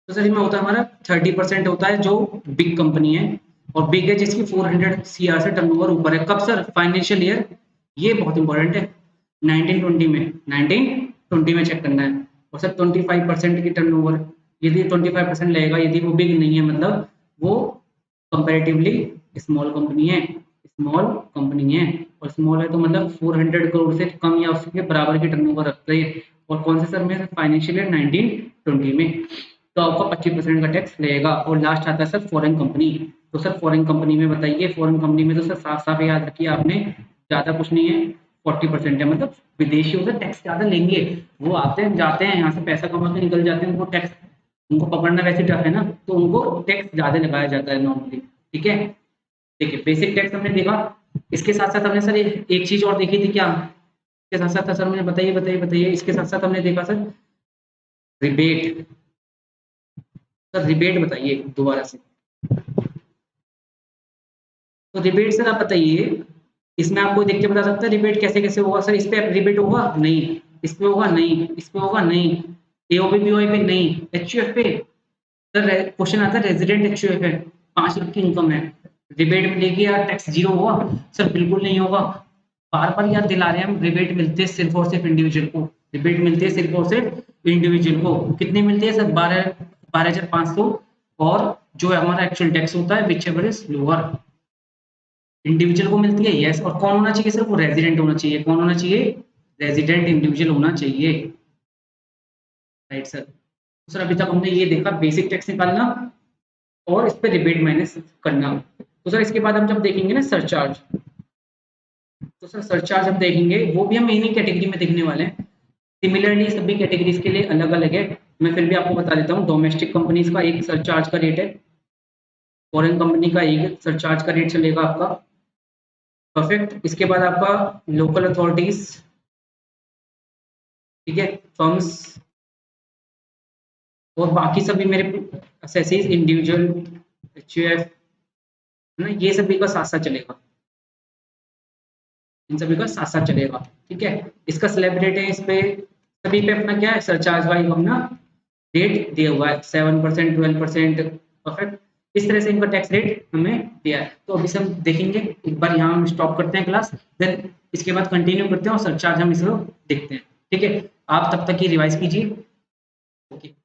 तो सर इसमें होता है हमारा 30% होता है जो बिग कंपनी है, और बिग है जिसकी 400 सीआर से टर्नओवर ऊपर है। कब सर? फाइनेंशियल ईयर, ये बहुत इंपॉर्टेंट है, 1920 में, 1920 में चेक करना है। और सर 25% की टर्नओवर, यदि 25% लगेगा, यदि वो बिग नहीं है मतलब वो कंपैरेटिवली स्मॉल कंपनी है, स्मॉल कंपनी है। और स्मॉल है तो मतलब 400 करोड़ से कम या उसके बराबर की टर्नओवर रखते हैं। और कौन से सर में? फाइनेंशियल ईयर 1920 में। तो आपका 25% का टैक्स लगेगा। और लास्ट आता है सर फॉरेन कंपनी। तो सर फॉरेन कंपनी में बताइए, फॉरेन कंपनी में तो सर साफ साफ याद रखिए आपने, ज्यादा कुछ नहीं है, 40% है। मतलब विदेशियों से टैक्स ज्यादा लेंगे, वो आते हैं जाते हैं यहाँ से पैसा कमा के निकल जाते हैं, उनको टैक्स, उनको पकड़ना वैसे टफ है ना, तो उनको टैक्स ज्यादा लगाया जाता है नॉर्मली। ठीक है, देखिए बेसिक टैक्स हमने देखा। इसके साथ साथ हमने सर एक चीज और देखी थी क्या? इसके साथ साथ सर हमने बताइए बताइए बताइए, इसके साथ साथ हमने देखा सर रिबेट, सर रिबेट बताइए दोबारा से। तो रिबेट सर आप बताइए, इसमें आपको देख के बता सकता है रिबेट कैसे-कैसे होगा? सर इस पे रिबेट होगा? नहीं। इस पे होगा? नहीं। इस पे होगा? नहीं। एओबी, बीओआई पे नहीं। एचयूएफ पे? सर क्वेश्चन आता है रेजिडेंट एचयूएफ है, 5 लाख की इनकम है, रिबेट मिलेगी या टैक्स जीरो होगा? सर बिल्कुल नहीं होगा। बार-बार याद दिला रहे हैं हम, रिबेट मिलती है सिर्फ और सिर्फ इंडिविजुअल को। रिबेट मिलती है सिर्फ और सिर्फ इंडिविजुअल को। कितनी मिलती है सर? 12,500, और जो हमारा एक्चुअल टैक्स होता है which ever is lower. Individual को मिलती है, यस। और कौन होना चाहिए सर? वो रेजिडेंट होना चाहिए। कौन होना चाहिए? रेजिडेंट इंडिविजुअल होना चाहिए। Right sir. तो सर अभी तक हमने ये देखा बेसिक टैक्स निकालना और इस पे रिबेट माइनस करना। तो सर इसके बाद हम जब देखेंगे ना सरचार्ज, तो सर सरचार्ज हम देखेंगे, वो भी हम इन्हीं कैटेगरी में देखने वाले हैं। सिमिलरली सभी कैटेगरीज के लिए अलग अलग है। मैं फिर भी आपको बता देता हूँ, डोमेस्टिक कंपनीज का एक सरचार्ज का रेट है, फॉरेन कंपनी का एक सरचार्ज का रेट चलेगा आपका। परफेक्ट। इसके बाद आपका लोकल अथॉरिटीज, ठीक है, फर्म्स, और बाकी सभी मेरे असेसीज, इंडिविजुअल, एचयूएफ, है ना, ये सभी का साथ साथ चलेगा। इन सभी का साथ साथ चलेगा। ठीक है। इसका स्लैब रेट है, इस पे सभी पे अपना क्या है, सरचार्ज वाइज अपना रेट दिया हुआ है, 7%, 12%। परफेक्ट। इस तरह से इनका टैक्स रेट हमें दिया है। तो अभी से हम देखेंगे, एक बार यहाँ हम स्टॉप करते हैं क्लास, देन इसके बाद कंटिन्यू करते हैं और सरचार्ज हम इसको देखते हैं। ठीक है। आप तब तक की रिवाइज कीजिए। ओके।